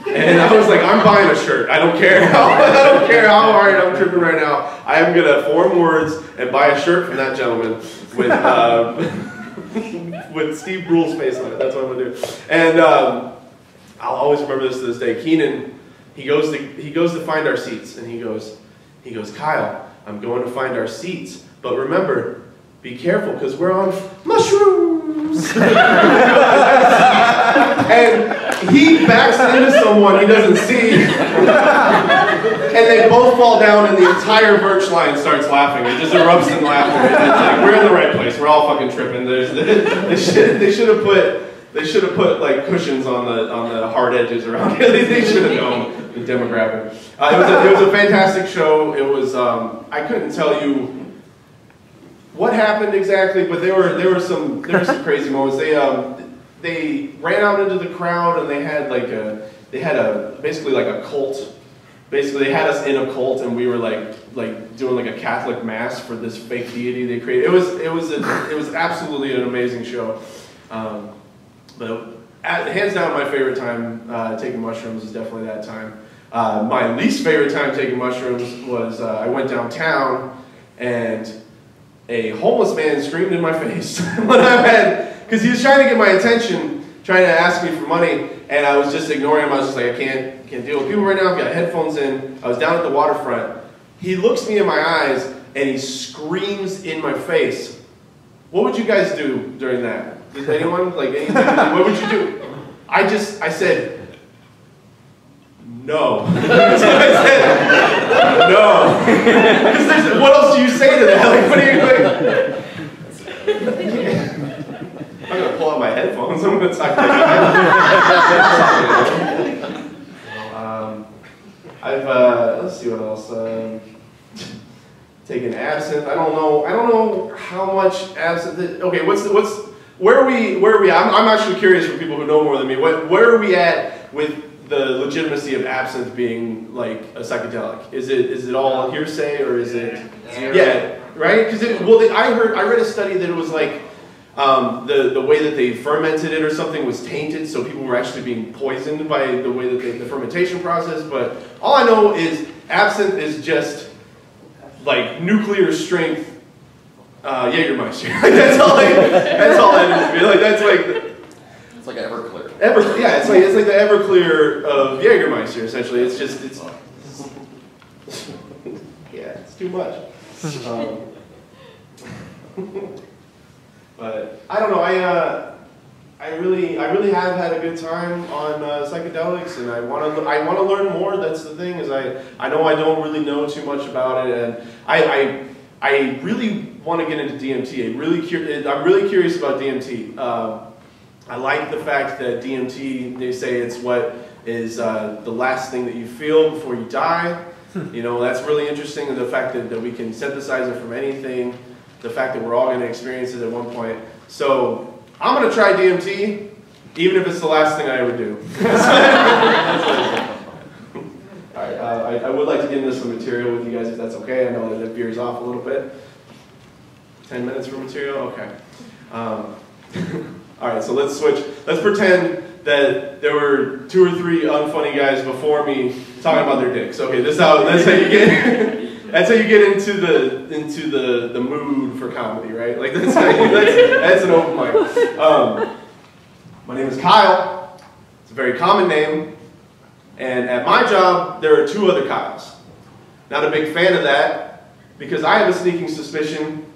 And I was like, I'm buying a shirt. I don't care how hard I'm tripping right now. I am gonna form words and buy a shirt from that gentleman with Steve Brule's face on it. That's what I'm gonna do. And I'll always remember this to this day. Keenan, he goes to find our seats, and he goes, Kyle, I'm going to find our seats, but remember, be careful because we're on mushrooms. And he backs into someone he doesn't see, and they both fall down, and the entire merch line starts laughing. It just erupts in laughter. It's like, we're in the right place. We're all fucking tripping. They should have put like cushions on the hard edges around here. They should have known the demographic. It was a fantastic show. It was I couldn't tell you what happened exactly, but there were some crazy moments. They ran out into the crowd, and they had basically like a cult. Basically, they had us in a cult, and we were like doing like a Catholic mass for this fake deity they created. It was absolutely an amazing show. But hands down, my favorite time taking mushrooms is definitely that time. My least favorite time taking mushrooms was I went downtown, and a homeless man screamed in my face when I had, because he was trying to get my attention, trying to ask me for money, and I was just ignoring him. I was just like, I can't deal with people right now. I've got headphones in. I was down at the waterfront. He looks me in my eyes, and he screams in my face. What would you guys do during that? Does anyone, like, anything? What would you do? I said, no. That's what I said. No. Because what else do you say to that? Like, what are you like? I'm going to pull out my headphones. I'm going to talk to you. Let's see what else. Taken absinthe. I don't know how much absinthe. Okay, where are we? I'm actually curious for people who know more than me. Where are we at with the legitimacy of absinthe being like a psychedelic? Is it all hearsay, or is it? Yeah, right. Because I read a study that it was like the way that they fermented it or something was tainted, so people were actually being poisoned by the way that the fermentation process. But all I know is absinthe is just like nuclear strength Jägermeister. That's all that is. Like that's like. It's like Everclear. Yeah, it's like the Everclear of Jägermeister. Essentially, it's yeah, it's too much. But I don't know. I really have had a good time on psychedelics, and I want to learn more. That's the thing, is I know I don't really know too much about it, and I really want to get into DMT. I'm really curious about DMT. I like the fact that DMT, they say it's what is the last thing that you feel before you die. You know, that's really interesting, and the fact that we can synthesize it from anything, the fact that we're all going to experience it at one point. So I'm going to try DMT, even if it's the last thing I ever do. All right, I would like to get into some material with you guys, if that's okay. I know that it veers off a little bit. 10 minutes for material? Okay. All right, so let's switch. Let's pretend that there were 2 or 3 unfunny guys before me talking about their dicks. Okay, that's how you get. That's how you get into the mood for comedy, right? Like that's an open mic. My name is Kyle. It's a very common name, and at my job there are 2 other Kyles. Not a big fan of that, because I have a sneaking suspicion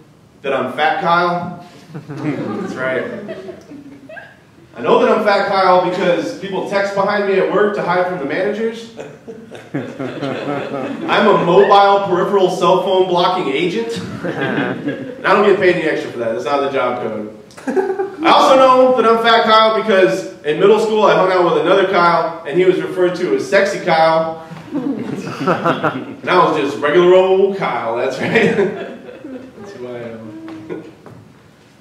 that I'm Fat Kyle. That's right. I know that I'm Fat Kyle because people text behind me at work to hide from the managers. I'm a mobile peripheral cell phone blocking agent. And I don't get paid any extra for that. That's not the job code. I also know that I'm Fat Kyle because in middle school I hung out with another Kyle, and he was referred to as Sexy Kyle. And I was just regular old Kyle, that's right. That's who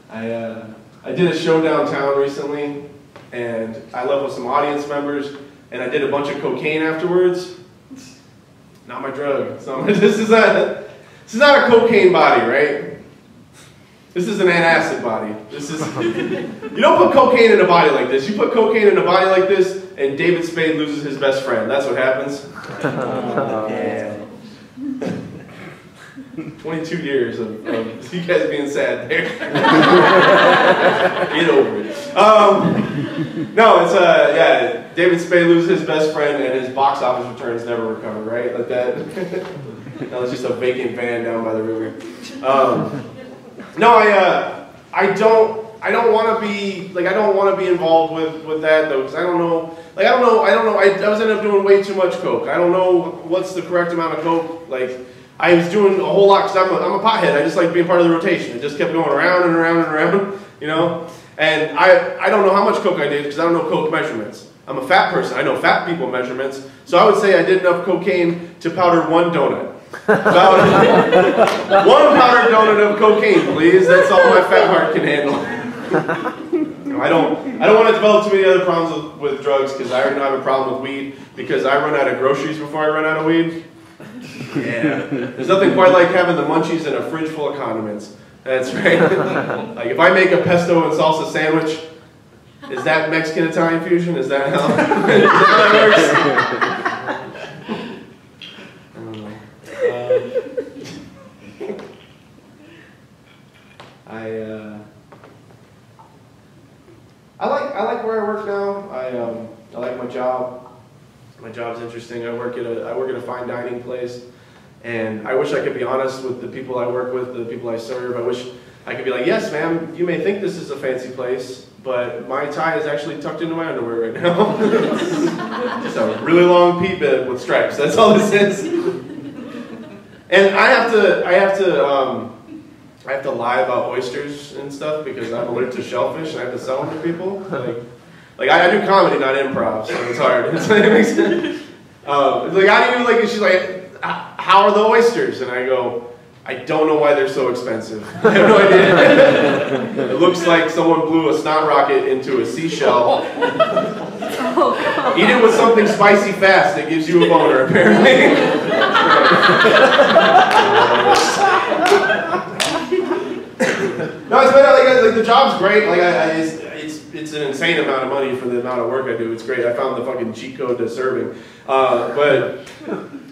I am. I did a show downtown recently, and I left with some audience members, and I did a bunch of cocaine afterwards. And not my drug. This is not a cocaine body, right? This is an antacid body. You don't put cocaine in a body like this. You put cocaine in a body like this, and David Spade loses his best friend. That's what happens. Yeah. 22 years of you guys being sad there. Get over it. No, it's yeah. David Spade loses his best friend, and his box office returns never recover. Right, like that. That was just a vacant van down by the river. No, I don't want to be like I don't want to be involved with that though, because I don't know. Like I was ended up doing way too much coke. I don't know what's the correct amount of coke. Like I was doing a whole lot because I'm a pothead. I just like being part of the rotation. It just kept going around and around and around, you know. And I don't know how much coke I did because I don't know coke measurements. I'm a fat person. I know fat people measurements. So I would say I did enough cocaine to powder one donut. About one powdered donut of cocaine, please. That's all my fat heart can handle. I don't want to develop too many other problems with drugs because I already know I have a problem with weed because I run out of groceries before I run out of weed. Yeah. There's nothing quite like having the munchies in a fridge full of condiments. That's right. Like if I make a pesto and salsa sandwich, is that Mexican-Italian fusion? Is that how that works? I like where I work now. I like my job. My job's interesting. I work at a fine dining place, and I wish I could be honest with the people I work with, the people I serve. I wish I could be like, yes, ma'am, you may think this is a fancy place, but my tie is actually tucked into my underwear right now. Just a really long pea bib with stripes. That's all this is. And I have to lie about oysters and stuff because I'm allergic to shellfish and I have to sell them to people. Like I do comedy, not improv, so it's hard. It makes sense. Like how do you like? She's like, how are the oysters? And I go, I don't know why they're so expensive. I have no idea. It looks like someone blew a snot rocket into a seashell. Eat it with something spicy fast. It gives you a boner, apparently. No, it's better. Like the job's great. Like it's an insane amount of money for the amount of work I do. It's great. I found the fucking cheat code to serving. But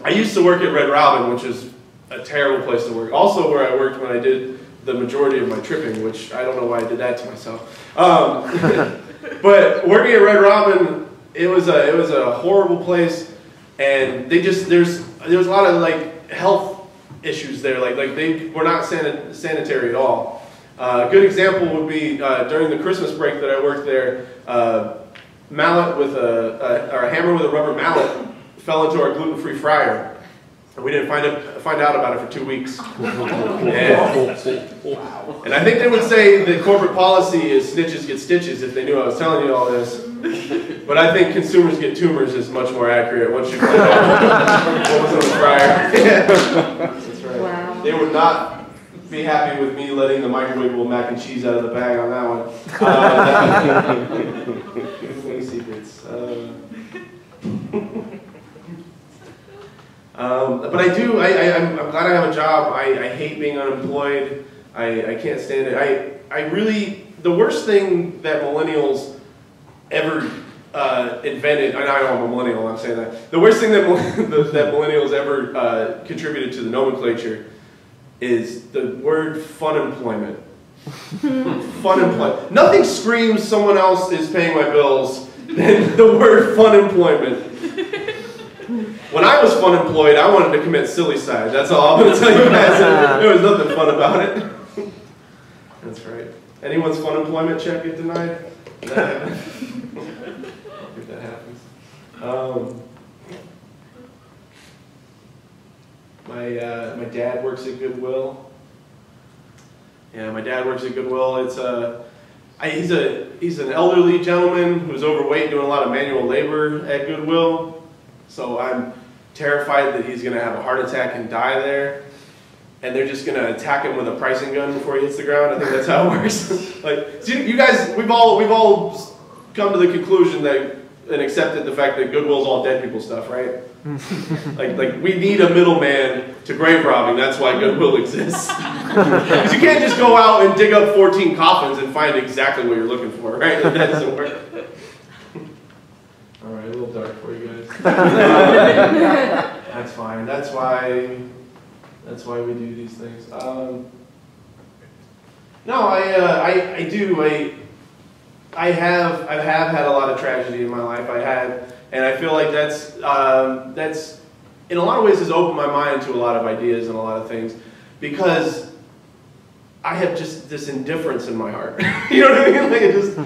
I used to work at Red Robin, which is a terrible place to work. Also, where I worked when I did the majority of my tripping, which I don't know why I did that to myself. But working at Red Robin, it was a horrible place, and there's a lot of like health issues there. Like they were not sanitary at all. A good example would be during the Christmas break that I worked there, mallet with or a hammer with a rubber mallet fell into our gluten-free fryer. And we didn't find out about it for 2 weeks. And I think they would say the corporate policy is snitches get stitches if they knew I was telling you all this. But I think consumers get tumors is much more accurate once you find out what was in the fryer. That's right. Wow. They would not be happy with me letting the microwavable mac and cheese out of the bag on that one. Any secrets? But I do. I'm glad I have a job. I hate being unemployed. I can't stand it. I really, the worst thing that millennials ever invented. I know I'm a millennial. I'm saying that the worst thing that that millennials ever contributed to the nomenclature is the word fun employment. Fun employment. Nothing screams someone else is paying my bills than the word fun employment. When I was fun employed, I wanted to commit suicide. That's all I'm going to tell you guys. There was nothing fun about it. That's right. Anyone's fun employment check get denied? If that happens. My dad works at Goodwill. Yeah, my dad works at Goodwill. He's an elderly gentleman who's overweight, doing a lot of manual labor at Goodwill. So I'm terrified that he's going to have a heart attack and die there. And they're just going to attack him with a pricing gun before he hits the ground. I think that's how it works. Like, so you guys, we've all come to the conclusion that and accepted the fact that Goodwill's all dead people stuff, right? like we need a middleman to grave robbing. That's why Goodwill exists. Because you can't just go out and dig up 14 coffins and find exactly what you're looking for, right? That doesn't work. All right, a little dark for you guys. That's fine. That's why we do these things. No, I have had a lot of tragedy in my life. And I feel like that's in a lot of ways has opened my mind to a lot of ideas and a lot of things, because I have just this indifference in my heart. You know what I mean? Like it just,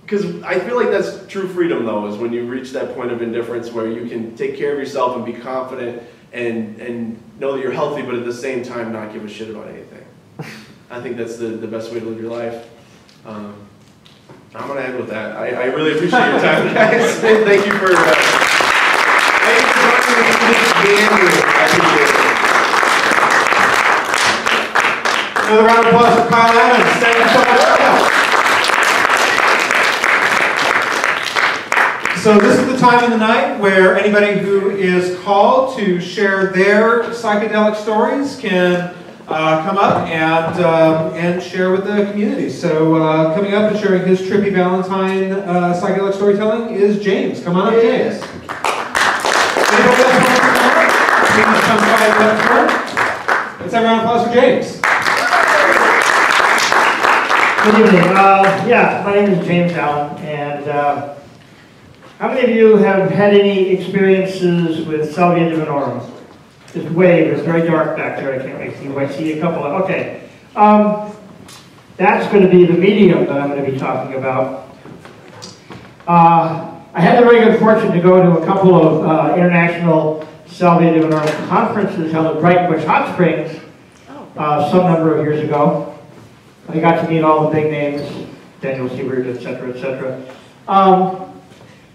because I feel like that's true freedom, though, is when you reach that point of indifference where you can take care of yourself and be confident and know that you're healthy, but at the same time not give a shit about anything. I think that's the best way to live your life. I'm going to end with that. I really appreciate your time, guys. Thank you for joining me. I appreciate it. Another round of applause for Kyle Adams. Thank you so much. So this is the time of the night where anybody who is called to share their psychedelic stories can come up and share with the community. So coming up and sharing his Trippy Valentine psychedelic storytelling is James. Come on up, James. Anybody else want to come up? Please come right up front. Let's have a round of applause for James. Good evening. Yeah, my name is James Allen, and how many of you have had any experiences with Salvia divinorum? This wave is very dark back there. I can't make you. I see a couple of. Okay, that's going to be the medium that I'm going to be talking about. I had the very good fortune to go to a couple of international Salvia divinorum conferences held at Bright Bush Hot Springs some number of years ago. I got to meet all the big names, Daniel Siebert, etc., etc.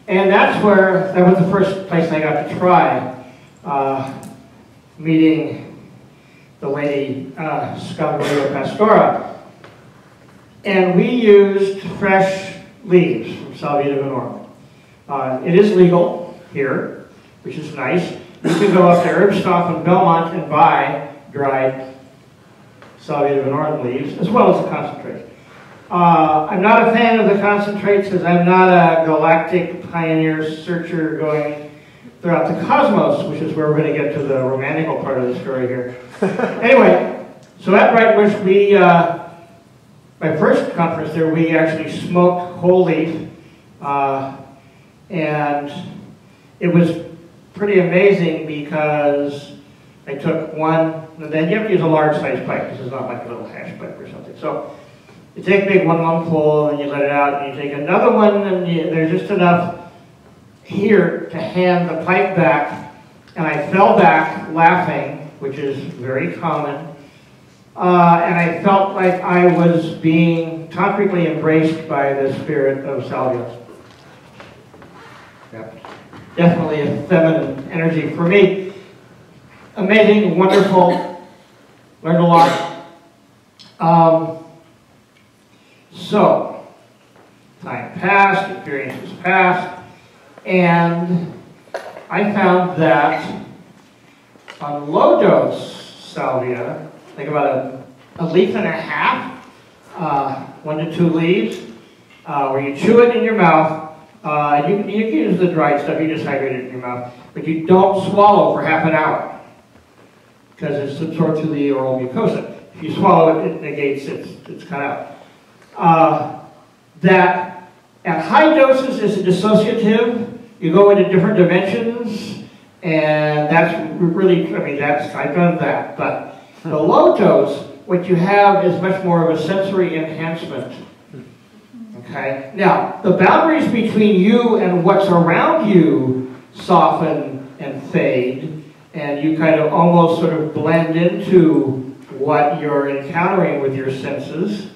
And that was the first place I got to try. Meeting the lady Scaveria Pastora, and we used fresh leaves from Salvia divinorum. It is legal here, which is nice. You can go up to Herbstock in Belmont and buy dried Salvia divinorum leaves, as well as the concentrate. I'm not a fan of the concentrates because I'm not a galactic pioneer searcher going throughout the cosmos, which is where we're going to get to the romantical part of the story here. Anyway, so at Bright Bush, my first conference there, we actually smoked whole leaf, and it was pretty amazing because I took one, and then you have to use a large size pipe. This is not like a little hash pipe or something. So you take a big one lungful, and you let it out, and you take another one, and there's just enough here to hand the pipe back, and I fell back laughing, which is very common, and I felt like I was being tantrically embraced by the spirit of salvia. Yep. Definitely a feminine energy for me. Amazing, wonderful, learned a lot. So, time passed, experiences passed, and I found that on low dose salvia, like about a leaf and a half, 1 to 2 leaves, where you chew it in your mouth. You can use the dried stuff, you just hydrate it in your mouth, but you don't swallow for half an hour because it's absorbed through the oral mucosa. If you swallow it, it negates it's cut out. That at high doses is a dissociative. You go into different dimensions, and that's really, I've done that. But the low dose, what you have is much more of a sensory enhancement. Okay? Now, the boundaries between you and what's around you soften and fade, and you kind of almost sort of blend into what you're encountering with your senses.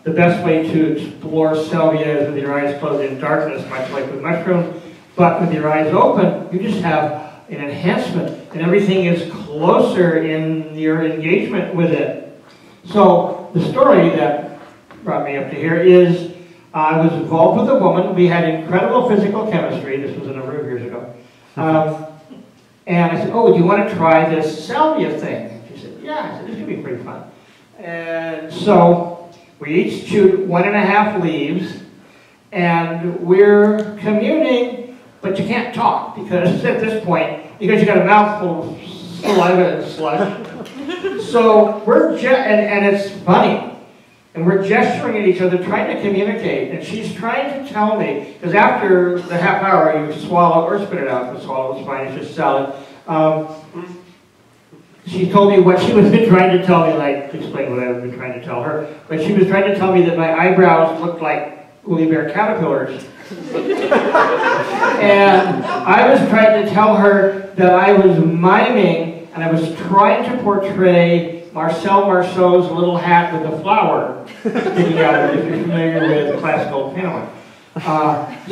The best way to explore salvia is with your eyes closed in darkness, much like with mushrooms, but with your eyes open, you just have an enhancement, and everything is closer in your engagement with it. So the story that brought me up to here is I was involved with a woman. We had incredible physical chemistry. This was a number of years ago. And I said, oh, do you want to try this salvia thing? She said, yeah. I said, this should be pretty fun. And so we each chewed 1.5 leaves, and we're communing, but you can't talk because at this point, because you got a mouthful of saliva and slush. So we're, and it's funny. And we're gesturing at each other, trying to communicate. And she's trying to tell me, because after the half hour, you swallow or spit it out. The swallow is fine, it's just salad. She told me what she was trying to tell me, like, to explain what I've been trying to tell her. But she was trying to tell me that my eyebrows looked like woolly bear caterpillars. And I was trying to tell her that I was miming, and I was trying to portray Marcel Marceau's little hat with a flower sticking out of it, if you're familiar with classical pantomime.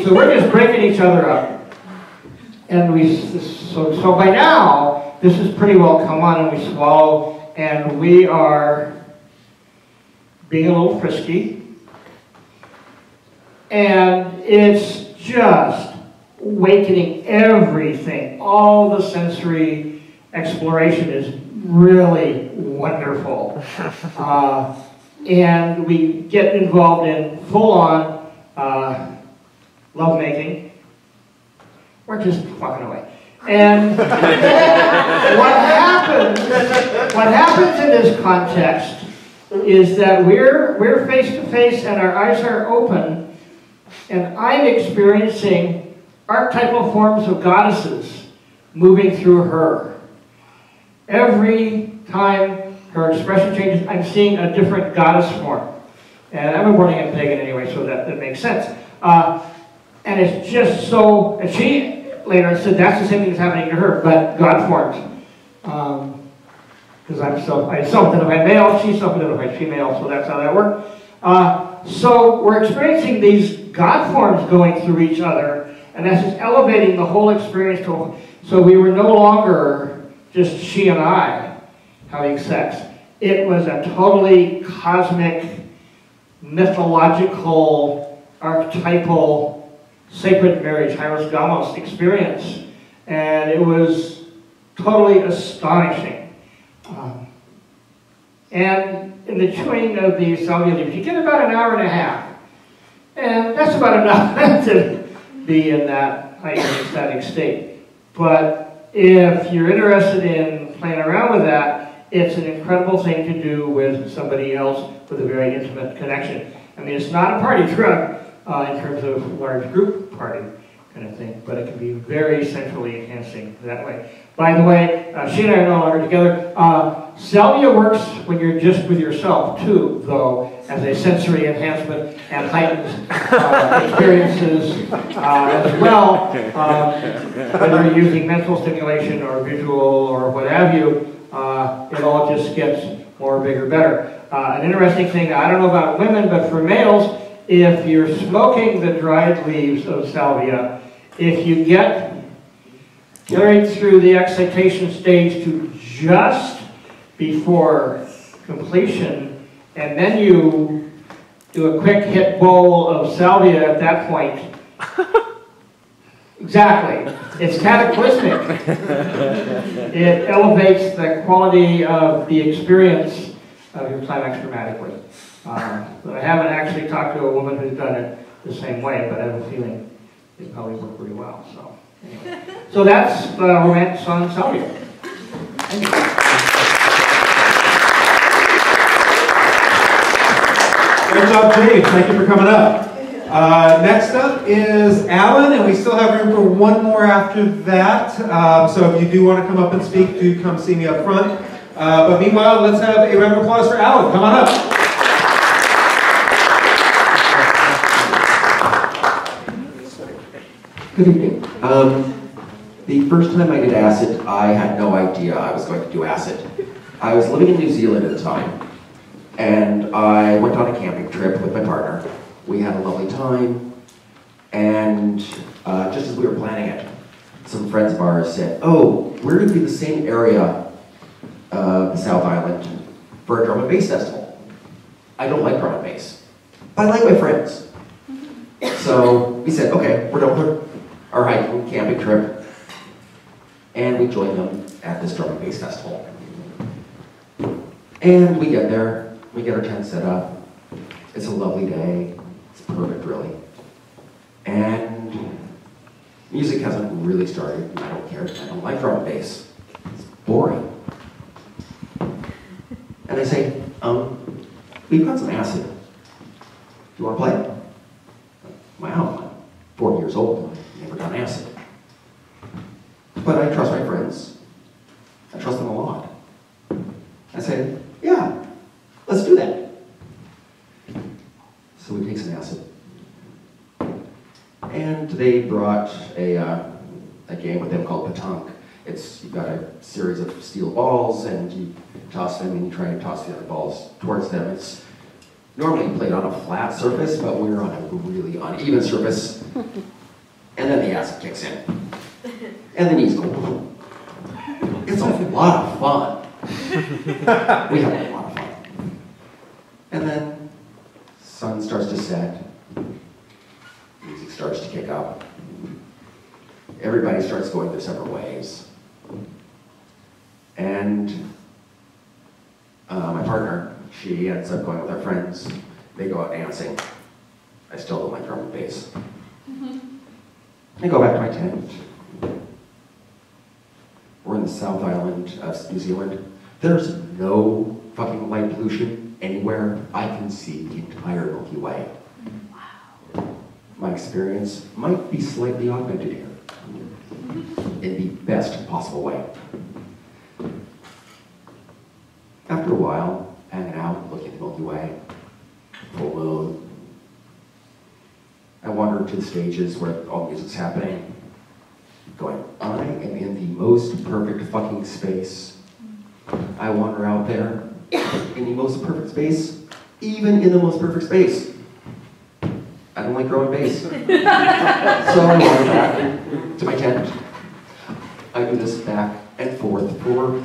So we're just breaking each other up. And so by now, this is pretty well come on, and we swallow, and we are being a little frisky. And it's just awakening everything. All the sensory exploration is really wonderful. And we get involved in full-on lovemaking. We're just fucking away. And what happens in this context is that we're face to face and our eyes are open, and I'm experiencing archetypal forms of goddesses moving through her. Every time her expression changes, I'm seeing a different goddess form. And I'm a born-again pagan anyway, so that makes sense. And it's just so, and she later said that's the same thing that's happening to her, but God forms. Because I self-identify male, she self-identified female, so that's how that works. So we're experiencing these God forms going through each other, and that's just elevating the whole experience to, so we were no longer just she and I having sex. It was a totally cosmic, mythological, archetypal, sacred marriage, Hyros Gamos experience. And it was totally astonishing. And in the chewing of the salvia leaves, you get about 1.5 hours. And that's about enough to be in that ecstatic state. But if you're interested in playing around with that, it's an incredible thing to do with somebody else with a very intimate connection. I mean, it's not a party drug in terms of large group party kind of thing, but it can be very centrally enhancing that way. By the way, she and I are no longer together. Salvia works when you're just with yourself too, though, as a sensory enhancement and heightens experiences as well. Whether you're using mental stimulation or visual or what have you, it all just gets more, bigger, better. An interesting thing, I don't know about women, but for males, if you're smoking the dried leaves of salvia, if you get carried through the excitation stage to just before completion, and then you do a quick hit bowl of salvia at that point, exactly, it's cataclysmic. It elevates the quality of the experience of your climax dramatically. But I haven't actually talked to a woman who's done it the same way, but I have a feeling it probably worked pretty well. So, anyway. So that's Romance on Salvia. Thank you. Great job, James. Thank you for coming up. Next up is Alan, and we still have room for one more after that. So if you do want to come up and speak, do come see me up front. But meanwhile, let's have a round of applause for Alan. Come on up. Good evening. The first time I did acid, I had no idea I was going to do acid. I was living in New Zealand at the time, and I went on a camping trip with my partner. We had a lovely time, and just as we were planning it, some friends of ours said, oh, we're going to be in the same area of the South Island for a drum and bass festival. I don't like drum and bass, but I like my friends. So we said, okay, we're done with our hiking, camping trip, and we joined them at this drum and bass festival. And we get there, we get our tent set up. It's a lovely day. It's perfect, really. And music hasn't really started. I don't care. I don't like drum and bass. It's boring. And they say, we've got some acid. Do you want to play? Wow, I'm 40 years old. I've never done acid. But I trust my friends. I trust them a lot. I say, yeah, let's do that. So we take some acid. And they brought a game with them called petanque. You've got a series of steel balls, and you toss them, and you try to toss the other balls towards them. It's normally played on a flat surface, but we're on a really uneven surface. And then the acid kicks in. And the knees go. It's a lot of fun. We have a lot of fun. And then sun starts to set. Music starts to kick up. Everybody starts going their separate ways. And my partner, she ends up going with her friends. They go out dancing. I still don't like drum and bass. I go back to my tent. We're in the South Island of New Zealand. There's no fucking light pollution anywhere. I can see the entire Milky Way. Wow. My experience might be slightly augmented here in the best possible way. After a while, hanging out, looking at the Milky Way, full moon, I wander to the stages where all the music's happening, going, I am in the most perfect fucking space. I wander out there in the most perfect space, even in the most perfect space. I don't like drum and bass. So I wander back to my tent. I do this back and forth for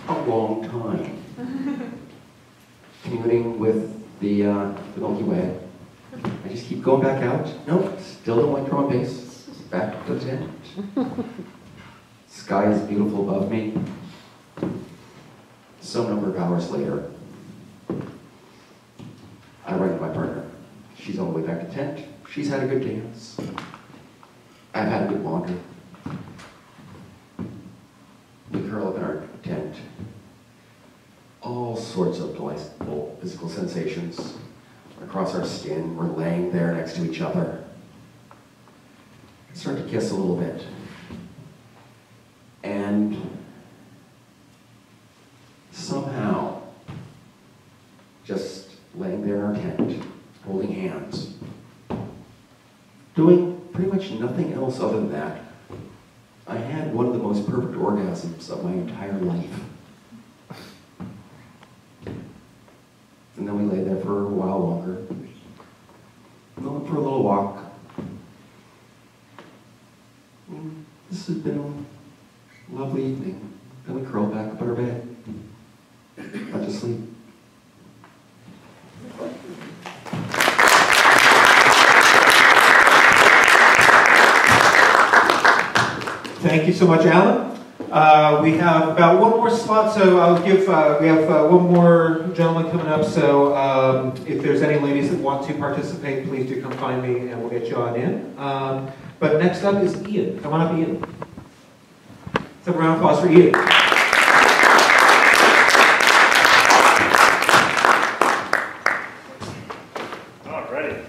a long time, communing with the Milky Way. I just keep going back out. Nope, still don't like drum and bass. Back to the tent. Sky is beautiful above me. Some number of hours later, I run into my partner. She's on the way back to tent. She's had a good dance. I've had a good wander. We curl up in our tent. All sorts of delightful physical sensations across our skin. We're laying there next to each other. I start to kiss a little bit. And somehow, just laying there in our tent, holding hands, doing pretty much nothing else other than that, I had one of the most perfect orgasms of my entire life. And then we lay there for a while longer. And then went for a little walk. And this has been a lovely evening. Then we curled back up in our bed. Went to sleep. Thank you so much, Alan. We have about one more slot, so I'll give, we have one more gentleman coming up, so if there's any ladies that want to participate, please do come find me and we'll get you on in. But next up is Ian. Come on up, Ian. Let's have a round of applause for Ian. Alrighty.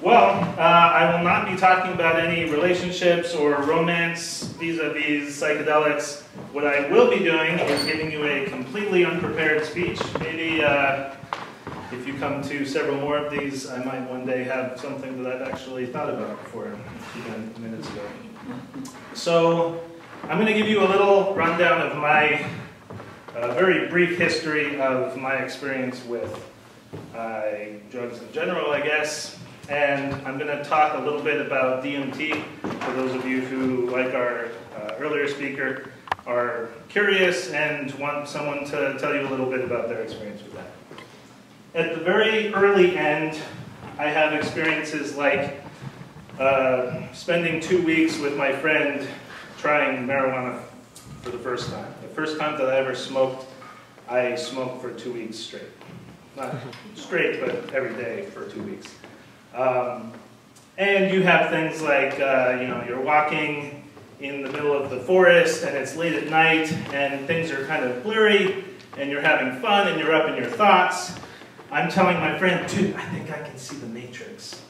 Well, I will not be talking about any relationships or romance vis-a-vis psychedelics. What I will be doing is giving you a completely unprepared speech. Maybe if you come to several more of these, I might one day have something that I've actually thought about before a few minutes ago. So I'm going to give you a little rundown of my very brief history of my experience with drugs in general, I guess. And I'm going to talk a little bit about DMT for those of you who, like our earlier speaker, are curious and want someone to tell you a little bit about their experience with that. At the very early end, I have experiences like spending 2 weeks with my friend trying marijuana for the first time. The first time that I ever smoked, I smoked for 2 weeks straight. Not straight, but every day for 2 weeks. And you have things like, you're walking in the middle of the forest and it's late at night and things are kind of blurry and you're having fun and you're up in your thoughts. I'm telling my friend, dude, I think I can see the Matrix.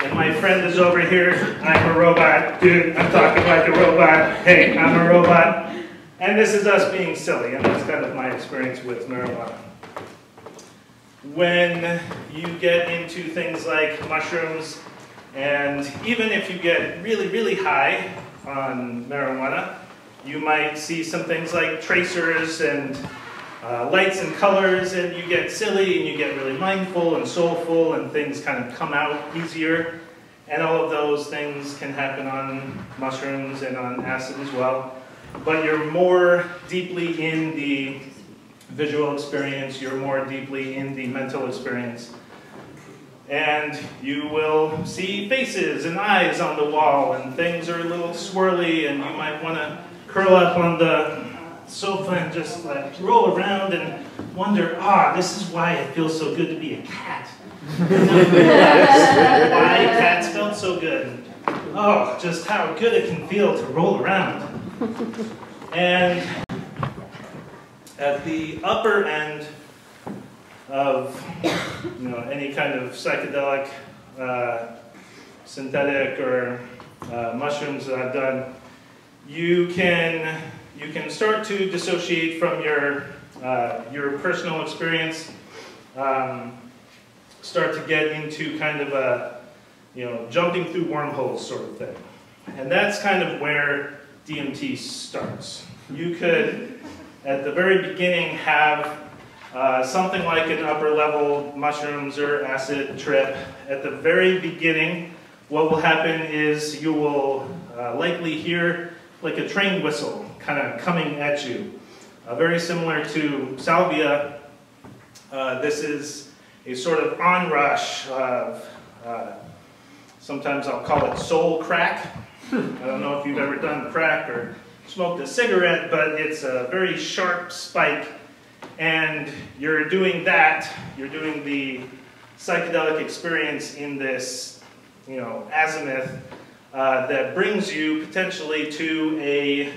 And my friend is over here, I'm a robot. Dude, I'm talking like a robot. Hey, I'm a robot. And this is us being silly, and that's kind of my experience with marijuana. When you get into things like mushrooms, and even if you get really, really high on marijuana, you might see some things like tracers and lights and colors, and you get silly and you get really mindful and soulful and things kind of come out easier. And all of those things can happen on mushrooms and on acid as well. But you're more deeply in the visual experience, you're more deeply in the mental experience. And you will see faces and eyes on the wall, and things are a little swirly, and you might want to curl up on the sofa and just like roll around and wonder, this is why it feels so good to be a cat. Why cats felt so good. Oh, just how good it can feel to roll around. And at the upper end of any kind of psychedelic, synthetic, or mushrooms that I've done, you can start to dissociate from your personal experience, start to get into kind of a jumping through wormholes sort of thing, and that's kind of where DMT starts. You could, at the very beginning, have something like an upper level mushrooms or acid trip. At the very beginning, what will happen is you will likely hear like a train whistle kind of coming at you. Very similar to salvia, this is a sort of onrush of, sometimes I'll call it soul crack. I don't know if you've ever done crack or smoked a cigarette, but it's a very sharp spike, and you're doing that, you're doing the psychedelic experience in this, azimuth that brings you potentially to a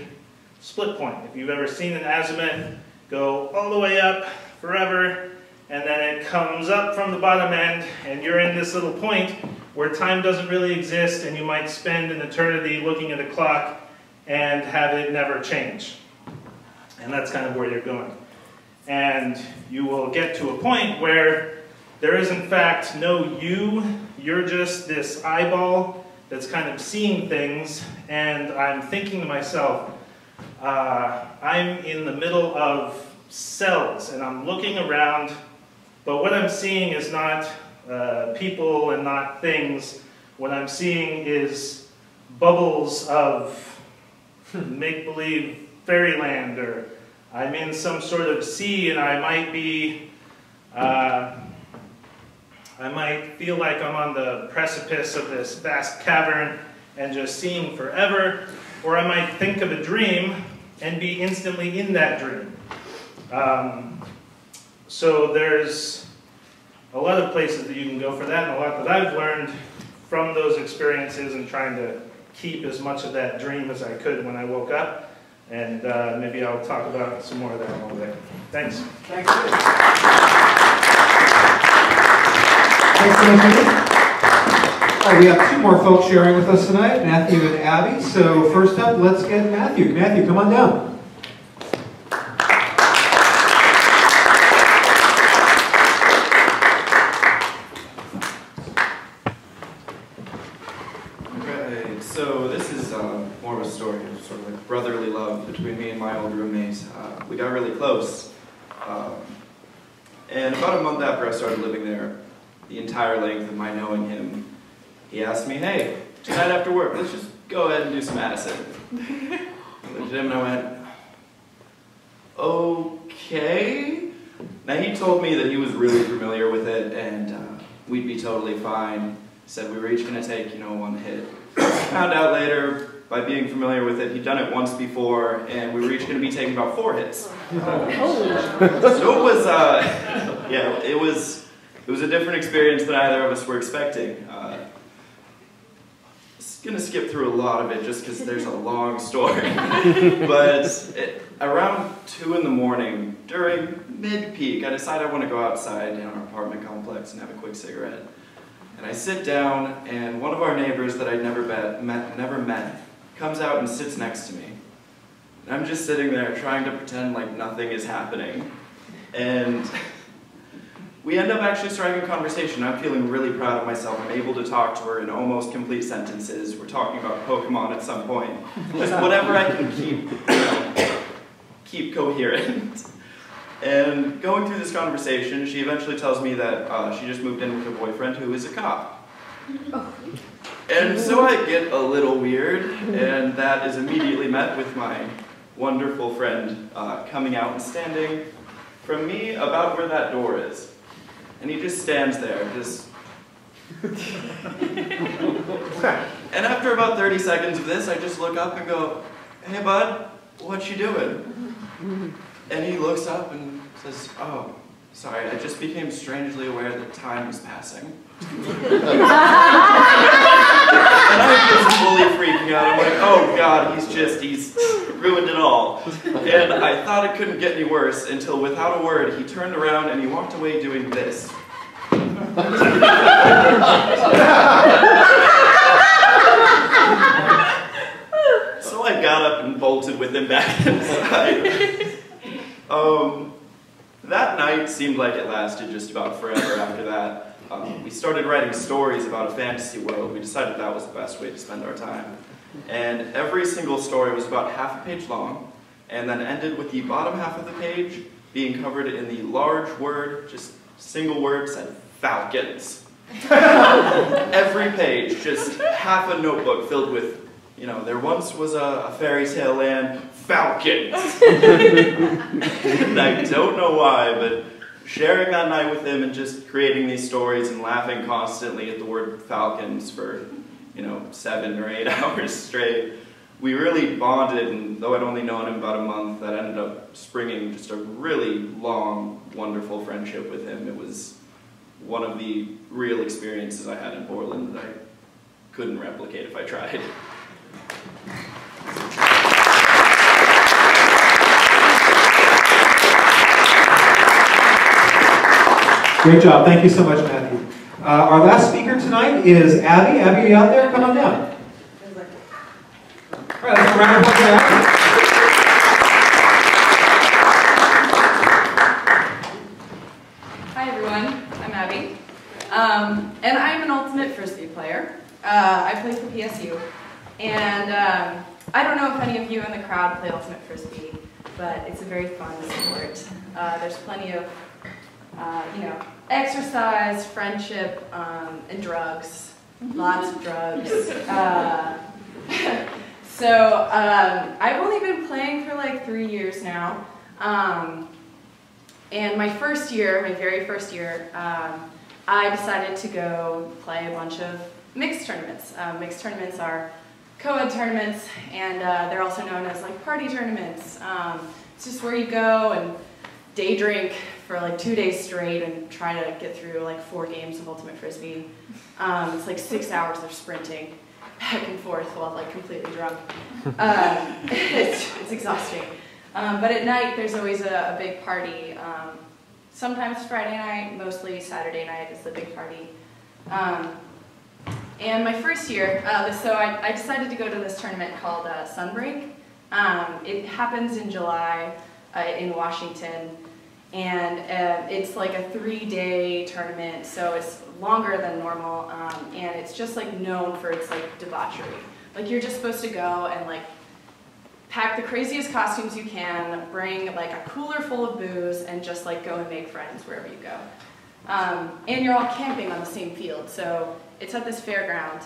split point. If you've ever seen an azimuth go all the way up forever, and then it comes up from the bottom end, and you're in this little point where time doesn't really exist, and you might spend an eternity looking at a clock and have it never change. And that's kind of where you're going. And you will get to a point where there is in fact no you, you're just this eyeball that's kind of seeing things, and I'm thinking to myself, I'm in the middle of cells, and I'm looking around, but what I'm seeing is not people and not things. What I'm seeing is bubbles of make-believe fairyland, or I'm in some sort of sea, and I might be, I might feel like I'm on the precipice of this vast cavern and just seeing forever, or I might think of a dream and be instantly in that dream. So there's a lot of places that you can go for that, and a lot that I've learned from those experiences and trying to keep as much of that dream as I could when I woke up. And maybe I'll talk about some more of that one day. Thanks. Thanks, Anthony. All right, we have two more folks sharing with us tonight, Matthew and Abby. So first up, let's get Matthew. Matthew, come on down. So this is more of a story of sort of like brotherly love between me and my old roommate. We got really close. And about a month after I started living there, the entire length of my knowing him, he asked me, hey, tonight after work, let's just go ahead and do some acid. I looked at him and I went, okay. Now he told me that he was really familiar with it, and we'd be totally fine. Said we were each going to take, you know, 1 hit. Found out later, by being familiar with it, he'd done it once before, and we were each going to be taking about 4 hits. So it was, yeah, it was a different experience than either of us were expecting. Gonna skip through a lot of it just because there's a long story. But around 2 in the morning, during mid-peak, I decide I want to go outside in our apartment complex and have a quick cigarette. And I sit down, and one of our neighbors that I'd never met comes out and sits next to me. And I'm just sitting there trying to pretend like nothing is happening. And we end up actually starting a conversation. I'm feeling really proud of myself. I'm able to talk to her in almost complete sentences. We're talking about Pokemon at some point. Just whatever I can keep coherent. And going through this conversation, she eventually tells me that she just moved in with her boyfriend who is a cop. And so I get a little weird, and that is immediately met with my wonderful friend coming out and standing from me about where that door is. And he just stands there, just... And after about 30 seconds of this, I just look up and go, "Hey bud, what you doing?" And he looks up and says, "Oh, sorry, I just became strangely aware that time is passing." And I'm just fully freaking out. I'm like, oh God, he's ruined it all. And I thought it couldn't get any worse until without a word, he turned around and he walked away doing this. So I got up and bolted with him back inside. That night seemed like it lasted just about forever after that. We started writing stories about a fantasy world. We decided that was the best way to spend our time. And every single story was about half a page long, and then ended with the bottom half of the page being covered in the large word, just single word, said Falcons. Every page, just half a notebook filled with, you know, there once was a fairy tale land, Falcons. And I don't know why, but sharing that night with him and just creating these stories and laughing constantly at the word Falcons for, you know, 7 or 8 hours straight, we really bonded, and though I'd only known him about a month, that ended up springing just a really long, wonderful friendship with him. It was one of the real experiences I had in Portland that I couldn't replicate if I tried. Great job. Thank you so much, Matthew. Our last speaker tonight is Abby. Abby, are you out there? Come on down. All right, let's go round of applause for Abby. Hi, everyone. I'm Abby. And I'm an ultimate Frisbee player. I play for PSU. And I don't know if any of you in the crowd play ultimate Frisbee, but it's a very fun sport. There's plenty of you know, exercise, friendship, and drugs. Lots of drugs. So I've only been playing for like 3 years now. And my first year, my very first year, I decided to go play a bunch of mixed tournaments. Mixed tournaments are co-ed tournaments, and they're also known as like party tournaments. It's just where you go and day drink for like 2 days straight and try to get through like 4 games of Ultimate Frisbee. It's like 6 hours of sprinting back and forth while like completely drunk. It's exhausting. But at night there's always a big party. Sometimes Friday night, mostly Saturday night is the big party. And my first year, so I decided to go to this tournament called Sunbreak. It happens in July in Washington. And it's like a 3-day tournament, so it's longer than normal, and it's just like known for its like debauchery. Like you're just supposed to go and like pack the craziest costumes you can, bring like a cooler full of booze, and just like go and make friends wherever you go. And you're all camping on the same field, so it's at this fairground.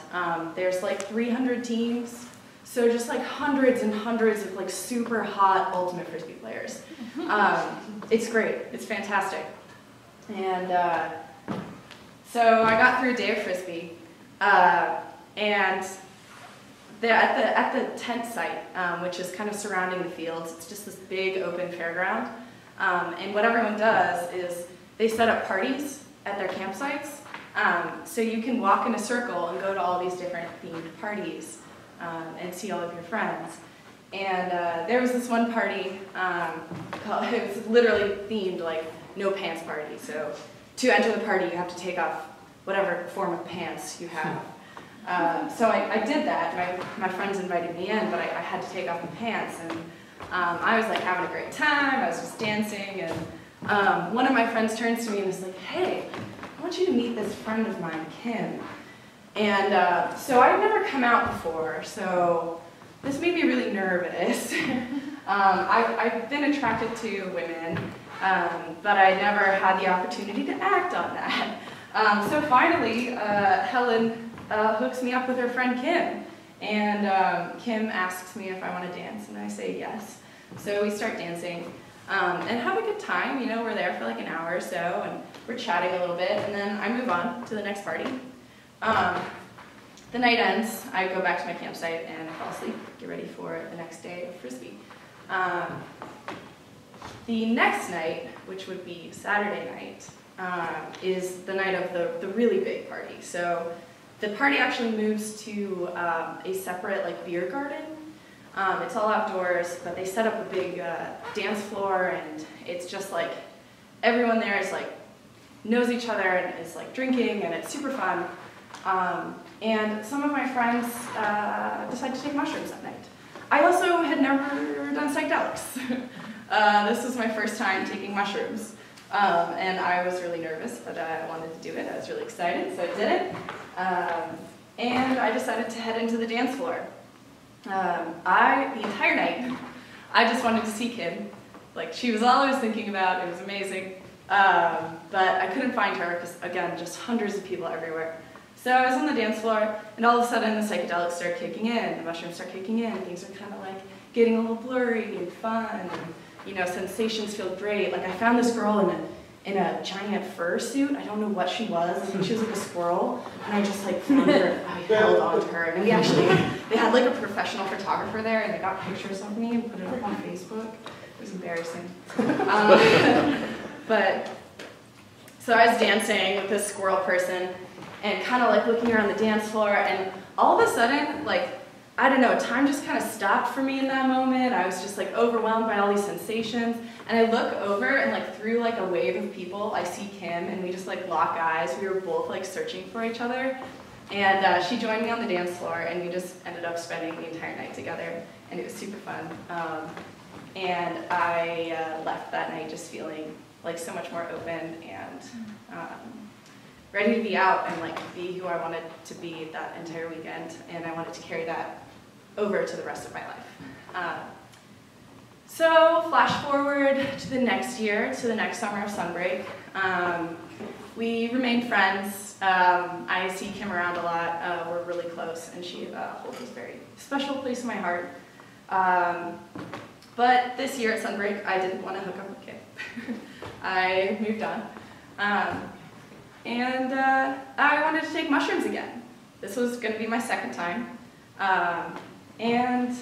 There's like 300 teams. So just like hundreds and hundreds of like super hot Ultimate Frisbee players. It's great, it's fantastic. And So I got through a day of Frisbee, and at the tent site, which is kind of surrounding the fields, it's just this big open fairground. And what everyone does is they set up parties at their campsites. So you can walk in a circle and go to all these different themed parties and see all of your friends. And there was this one party, it was literally themed like no pants party. So to enter the party, you have to take off whatever form of pants you have. So I did that. My friends invited me in, but I had to take off my pants. And I was like having a great time. I was just dancing. And one of my friends turns to me and was like, hey, I want you to meet this friend of mine, Kim. And so I'd never come out before, so this made me really nervous. I've been attracted to women, but I never had the opportunity to act on that. So finally, Helen hooks me up with her friend Kim. And Kim asks me if I want to dance, and I say yes. So we start dancing. And have a good time, you know, we're there for like an hour or so, and we're chatting a little bit, and then I move on to the next party. The night ends, I go back to my campsite, and I fall asleep, get ready for the next day of Frisbee. The next night, which would be Saturday night, is the night of the really big party. So the party actually moves to a separate like beer garden. It's all outdoors, but they set up a big dance floor, and it's just like everyone there is like knows each other and is like drinking, and it's super fun. And some of my friends decided to take mushrooms that night. I also had never done psychedelics. This was my first time taking mushrooms, and I was really nervous, but I wanted to do it. I was really excited, so I did it. And I decided to head into the dance floor. The entire night, I just wanted to see Kim. Like, she was all I was thinking about. It was amazing. But I couldn't find her because, again, just hundreds of people everywhere. So I was on the dance floor, and all of a sudden the psychedelics start kicking in, the mushrooms start kicking in, things are kind of like getting a little blurry and fun, and, you know, sensations feel great. Like, I found this girl in a giant fur suit. I don't know what she was. I think she was like a squirrel. And I just like found her and I held on to her. And they had like a professional photographer there, and they got pictures of me and put it up on Facebook. It was embarrassing. But so I was dancing with this squirrel person and kind of like looking around the dance floor, and all of a sudden, like, I don't know, time just kind of stopped for me in that moment. I was just like overwhelmed by all these sensations. And I look over, and like through like a wave of people, I see Kim, and we just like lock eyes. We were both like searching for each other. And she joined me on the dance floor, and we just ended up spending the entire night together. And it was super fun. And I left that night just feeling like so much more open and ready to be out and like be who I wanted to be that entire weekend. And I wanted to carry that over to the rest of my life. So flash forward to the next year, to the next summer of Sunbreak. We remained friends. I see Kim around a lot. We're really close, and she holds a very special place in my heart. But this year at Sunbreak, I didn't want to hook up with Kim. I moved on. And I wanted to take mushrooms again. This was going to be my second time. And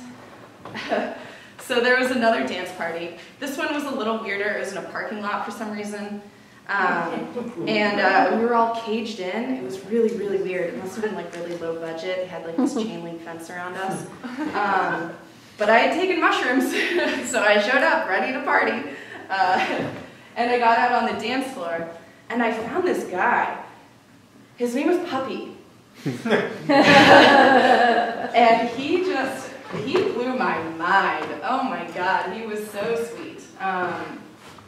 so there was another dance party. This one was a little weirder. It was in a parking lot for some reason. And we were all caged in. It was really, really weird. It must have been like really low budget. They had like this chain link fence around us. But I had taken mushrooms, so I showed up ready to party. And I got out on the dance floor, and I found this guy. His name was Puppy. And he blew my mind. Oh my God, he was so sweet.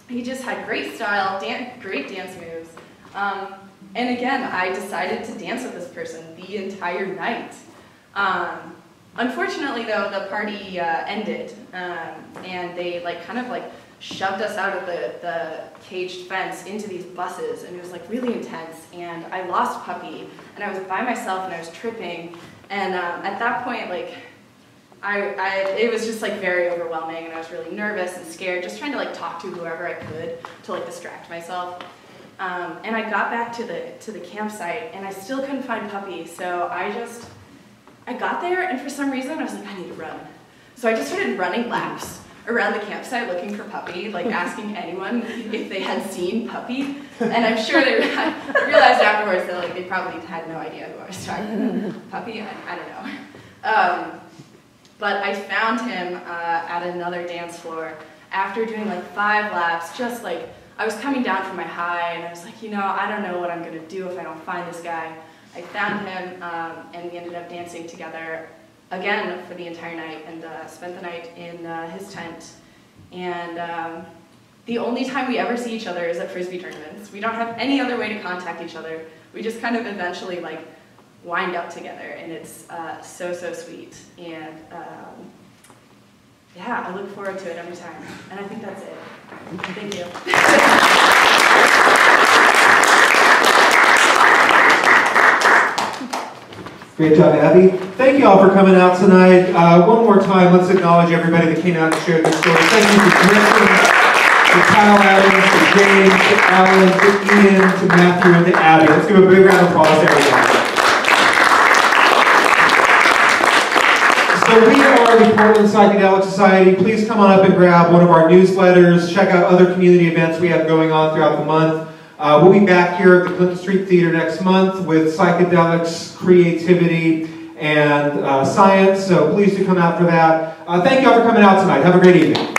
He just had great style, great dance moves. And again, I decided to dance with this person the entire night. Unfortunately though, the party ended, and they kind of shoved us out of the caged fence into these buses, and it was really intense, and I lost Puppy, and I was by myself, and I was tripping, and at that point, it was just very overwhelming, and I was really nervous and scared, just trying to talk to whoever I could to distract myself. And I got back to the campsite, and I still couldn't find Puppy. So I got there, and for some reason, I was like, I need to run. So I just started running laps around the campsite looking for Puppy, like asking anyone if they had seen Puppy. And I'm sure I realized afterwards that like they probably had no idea who I was talking about. Puppy? I don't know. But I found him at another dance floor after doing like 5 laps, just like, I was coming down from my high, and I was like, you know, I don't know what I'm gonna do if I don't find this guy. I found him, and we ended up dancing together again for the entire night, and spent the night in his tent. And the only time we ever see each other is at Frisbee tournaments. We don't have any other way to contact each other. We just kind of eventually like wind up together, and it's so, so sweet. And yeah, I look forward to it every time. And I think that's it. Thank you. Great job, Abby. Thank you all for coming out tonight. One more time, let's acknowledge everybody that came out and shared their stories. Thank you to Kristen, to Kyle Adams, to James, to Alan, to Ian, to Matthew, and to Abby. Let's give a big round of applause to everybody. So we are the Portland Psychedelic Society. Please come on up and grab one of our newsletters. Check out other community events we have going on throughout the month. We'll be back here at the Clinton Street Theater next month with psychedelics, creativity, and science. So please do come out for that. Thank you all for coming out tonight. Have a great evening.